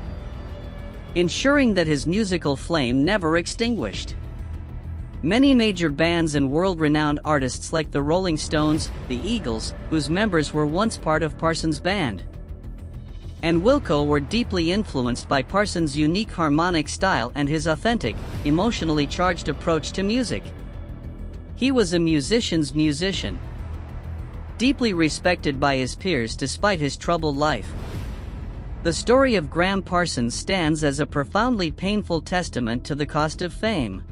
ensuring that his musical flame never extinguished. Many major bands and world-renowned artists like the Rolling Stones, the Eagles, whose members were once part of Parsons' band, and Wilco were deeply influenced by Parsons' unique harmonic style and his authentic, emotionally charged approach to music. He was a musician's musician, deeply respected by his peers despite his troubled life. The story of Graham Parsons stands as a profoundly painful testament to the cost of fame,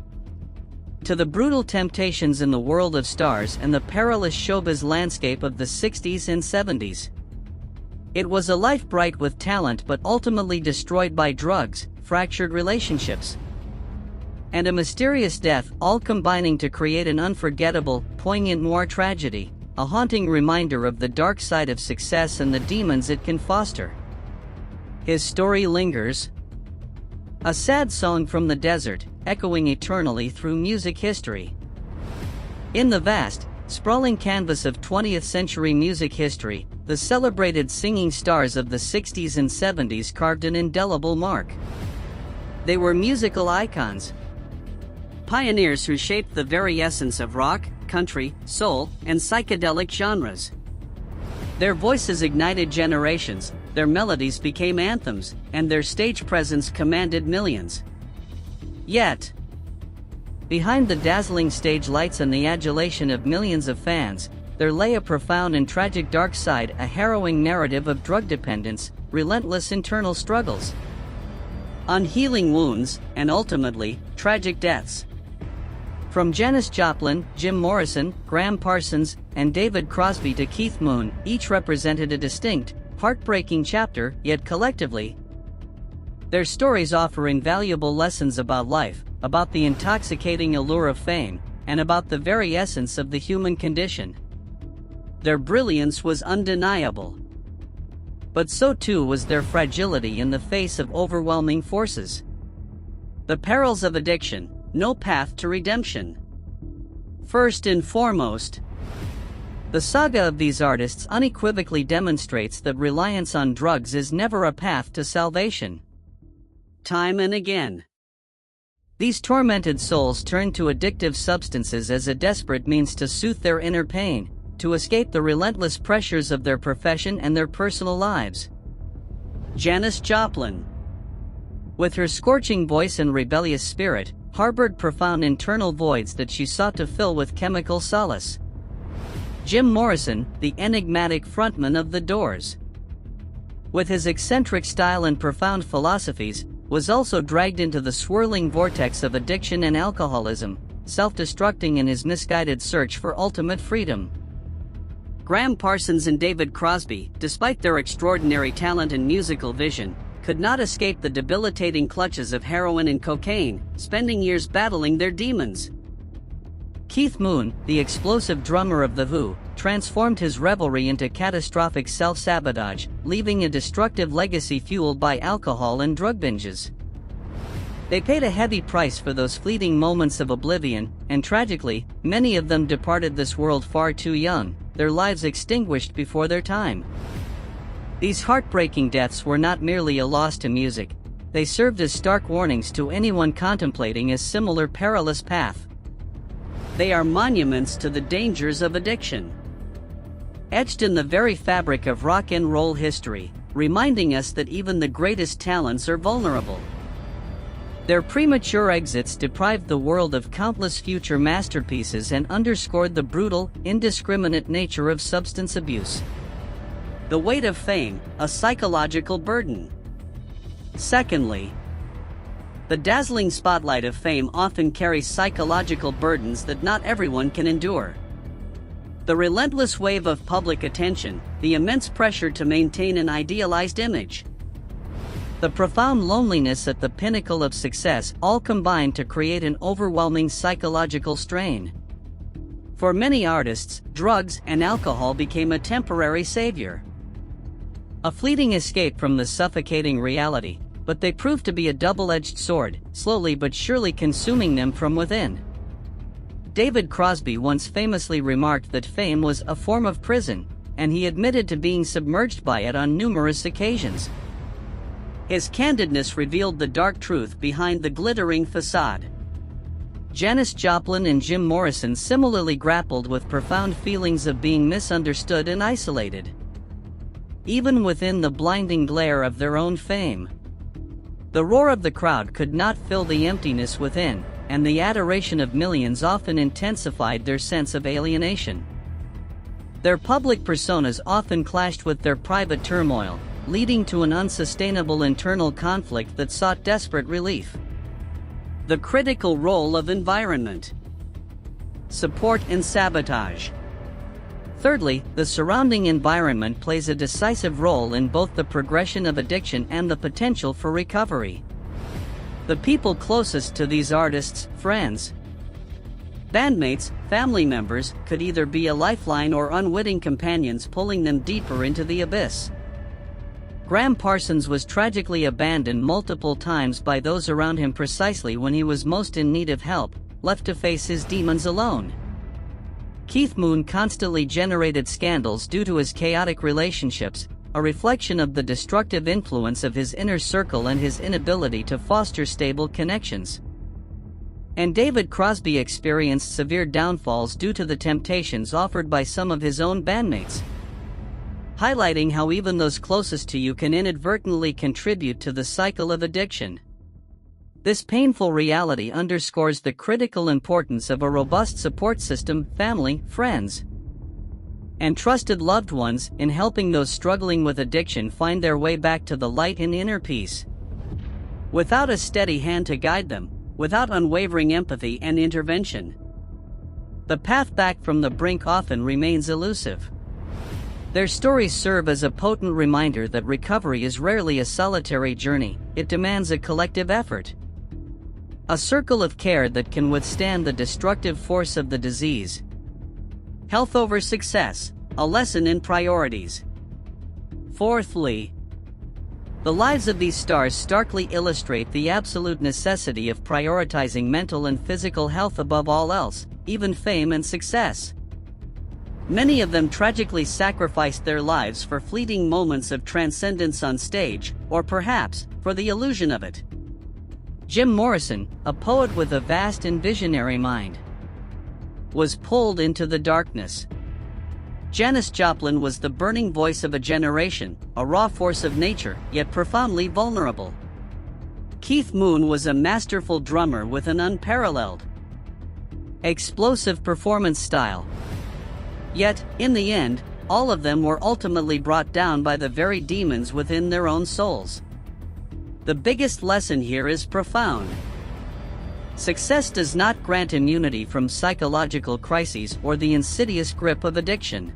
to the brutal temptations in the world of stars and the perilous showbiz landscape of the 60s and 70s. It was a life bright with talent but ultimately destroyed by drugs, fractured relationships, and a mysterious death, all combining to create an unforgettable, poignant noir tragedy, a haunting reminder of the dark side of success and the demons it can foster. His story lingers, a sad song from the desert, echoing eternally through music history. In the vast, sprawling canvas of 20th century music history, the celebrated singing stars of the 60s and 70s carved an indelible mark. They were musical icons, pioneers who shaped the very essence of rock, country, soul, and psychedelic genres. Their voices ignited generations, their melodies became anthems, and their stage presence commanded millions. Yet, behind the dazzling stage lights and the adulation of millions of fans, there lay a profound and tragic dark side, a harrowing narrative of drug dependence, relentless internal struggles, unhealing wounds, and ultimately, tragic deaths. From Janis Joplin, Jim Morrison, Graham Parsons, and David Crosby to Keith Moon, each represented a distinct, heartbreaking chapter, yet collectively, their stories offer invaluable lessons about life, about the intoxicating allure of fame, and about the very essence of the human condition. Their brilliance was undeniable, but so too was their fragility in the face of overwhelming forces. The perils of addiction, no path to redemption. First and foremost, the saga of these artists unequivocally demonstrates that reliance on drugs is never a path to salvation. Time and again, these tormented souls turn to addictive substances as a desperate means to soothe their inner pain, to escape the relentless pressures of their profession and their personal lives. Janis Joplin, with her scorching voice and rebellious spirit, harbored profound internal voids that she sought to fill with chemical solace. Jim Morrison, the enigmatic frontman of The Doors, with his eccentric style and profound philosophies, was also dragged into the swirling vortex of addiction and alcoholism, self-destructing in his misguided search for ultimate freedom. Graham Parsons and David Crosby, despite their extraordinary talent and musical vision, could not escape the debilitating clutches of heroin and cocaine, spending years battling their demons. Keith Moon, the explosive drummer of The Who, transformed his revelry into catastrophic self-sabotage, leaving a destructive legacy fueled by alcohol and drug binges. They paid a heavy price for those fleeting moments of oblivion, and tragically, many of them departed this world far too young, their lives extinguished before their time. These heartbreaking deaths were not merely a loss to music, they served as stark warnings to anyone contemplating a similar perilous path. They are monuments to the dangers of addiction, etched in the very fabric of rock and roll history, reminding us that even the greatest talents are vulnerable. Their premature exits deprived the world of countless future masterpieces and underscored the brutal, indiscriminate nature of substance abuse. The weight of fame, a psychological burden. Secondly, the dazzling spotlight of fame often carries psychological burdens that not everyone can endure. The relentless wave of public attention, the immense pressure to maintain an idealized image, the profound loneliness at the pinnacle of success all combine to create an overwhelming psychological strain. For many artists, drugs and alcohol became a temporary savior, a fleeting escape from the suffocating reality, but they proved to be a double-edged sword, slowly but surely consuming them from within. David Crosby once famously remarked that fame was a form of prison, and he admitted to being submerged by it on numerous occasions. His candidness revealed the dark truth behind the glittering facade. Janis Joplin and Jim Morrison similarly grappled with profound feelings of being misunderstood and isolated, even within the blinding glare of their own fame. The roar of the crowd could not fill the emptiness within, and the adoration of millions often intensified their sense of alienation. Their public personas often clashed with their private turmoil, leading to an unsustainable internal conflict that sought desperate relief. The critical role of environment, support and sabotage. Thirdly, the surrounding environment plays a decisive role in both the progression of addiction and the potential for recovery. The people closest to these artists, friends, bandmates, family members, could either be a lifeline or unwitting companions pulling them deeper into the abyss. Graham Parsons was tragically abandoned multiple times by those around him precisely when he was most in need of help, left to face his demons alone. Keith Moon constantly generated scandals due to his chaotic relationships, a reflection of the destructive influence of his inner circle and his inability to foster stable connections. And David Crosby experienced severe downfalls due to the temptations offered by some of his own bandmates, highlighting how even those closest to you can inadvertently contribute to the cycle of addiction. This painful reality underscores the critical importance of a robust support system, family, friends, and trusted loved ones in helping those struggling with addiction find their way back to the light and inner peace. Without a steady hand to guide them, without unwavering empathy and intervention, the path back from the brink often remains elusive. Their stories serve as a potent reminder that recovery is rarely a solitary journey, it demands a collective effort. A circle of care that can withstand the destructive force of the disease. Health over success, a lesson in priorities. Fourthly, the lives of these stars starkly illustrate the absolute necessity of prioritizing mental and physical health above all else, even fame and success. Many of them tragically sacrificed their lives for fleeting moments of transcendence on stage, or perhaps, for the illusion of it. Jim Morrison, a poet with a vast and visionary mind, was pulled into the darkness, Janis Joplin was the burning voice of a generation, a raw force of nature, yet profoundly vulnerable. Keith Moon was a masterful drummer with an unparalleled, explosive performance style. Yet, in the end, all of them were ultimately brought down by the very demons within their own souls. The biggest lesson here is profound. Success does not grant immunity from psychological crises or the insidious grip of addiction.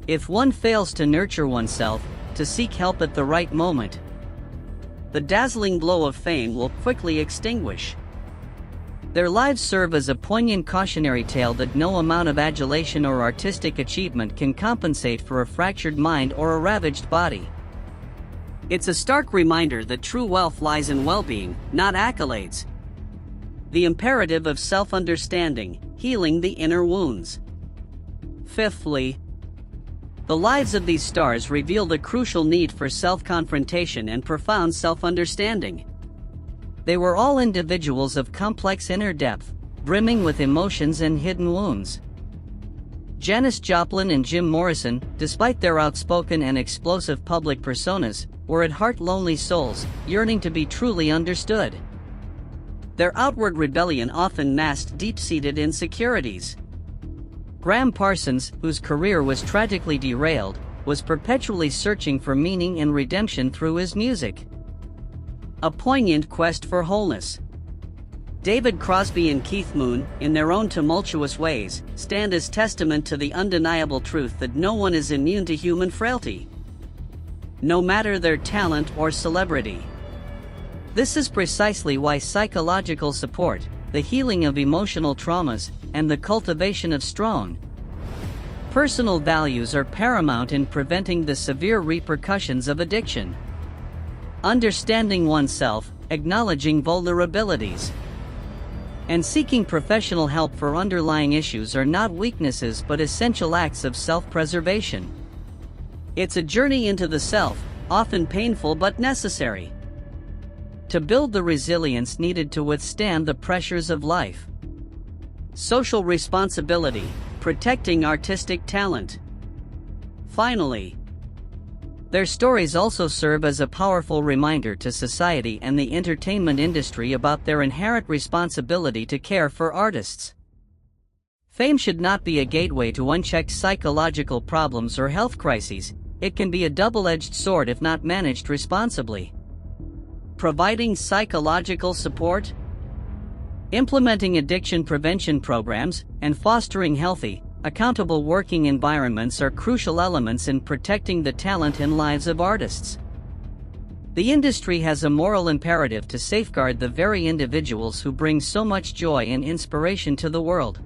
If one fails to nurture oneself, to seek help at the right moment, the dazzling glow of fame will quickly extinguish. Their lives serve as a poignant cautionary tale that no amount of adulation or artistic achievement can compensate for a fractured mind or a ravaged body. It's a stark reminder that true wealth lies in well-being, not accolades. The imperative of self-understanding, healing the inner wounds. Fifthly, the lives of these stars reveal the crucial need for self-confrontation and profound self-understanding. They were all individuals of complex inner depth, brimming with emotions and hidden wounds. Janis Joplin and Jim Morrison, despite their outspoken and explosive public personas, were at heart lonely souls, yearning to be truly understood. Their outward rebellion often masked deep-seated insecurities. Graham Parsons, whose career was tragically derailed, was perpetually searching for meaning and redemption through his music. A poignant quest for wholeness. David Crosby and Keith Moon, in their own tumultuous ways, stand as testament to the undeniable truth that no one is immune to human frailty, no matter their talent or celebrity. This is precisely why psychological support, the healing of emotional traumas, and the cultivation of strong personal values are paramount in preventing the severe repercussions of addiction. Understanding oneself, acknowledging vulnerabilities, and seeking professional help for underlying issues are not weaknesses but essential acts of self-preservation. It's a journey into the self, often painful but necessary, to build the resilience needed to withstand the pressures of life. Social responsibility, protecting artistic talent. Finally, their stories also serve as a powerful reminder to society and the entertainment industry about their inherent responsibility to care for artists. Fame should not be a gateway to unchecked psychological problems or health crises. It can be a double-edged sword if not managed responsibly. Providing psychological support, implementing addiction prevention programs, and fostering healthy, accountable working environments are crucial elements in protecting the talent and lives of artists. The industry has a moral imperative to safeguard the very individuals who bring so much joy and inspiration to the world.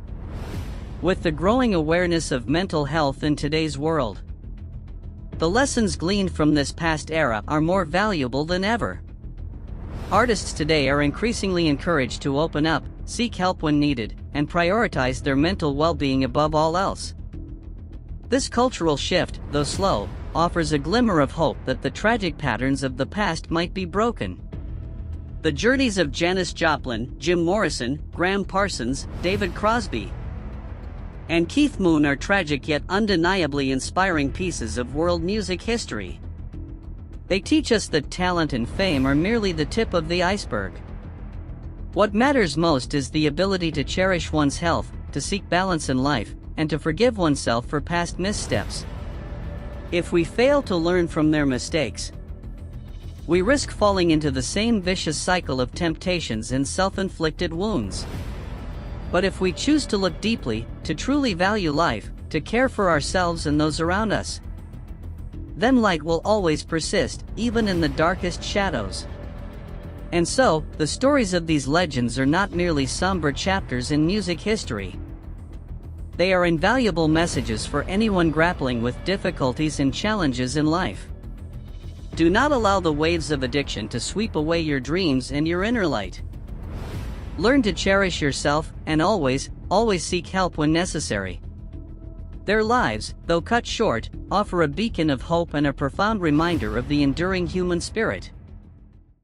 With the growing awareness of mental health in today's world, the lessons gleaned from this past era are more valuable than ever. Artists today are increasingly encouraged to open up, seek help when needed, and prioritize their mental well-being above all else. This cultural shift, though slow, offers a glimmer of hope that the tragic patterns of the past might be broken. The journeys of Janis Joplin, Jim Morrison, Graham Parsons, David Crosby, and Keith Moon are tragic yet undeniably inspiring pieces of world music history. They teach us that talent and fame are merely the tip of the iceberg. What matters most is the ability to cherish one's health, to seek balance in life, and to forgive oneself for past missteps. If we fail to learn from their mistakes, we risk falling into the same vicious cycle of temptations and self-inflicted wounds. But if we choose to look deeply, to truly value life, to care for ourselves and those around us, then light will always persist, even in the darkest shadows. And so, the stories of these legends are not merely somber chapters in music history. They are invaluable messages for anyone grappling with difficulties and challenges in life. Do not allow the waves of addiction to sweep away your dreams and your inner light. Learn to cherish yourself, and always seek help when necessary. Their lives, though cut short, offer a beacon of hope and a profound reminder of the enduring human spirit.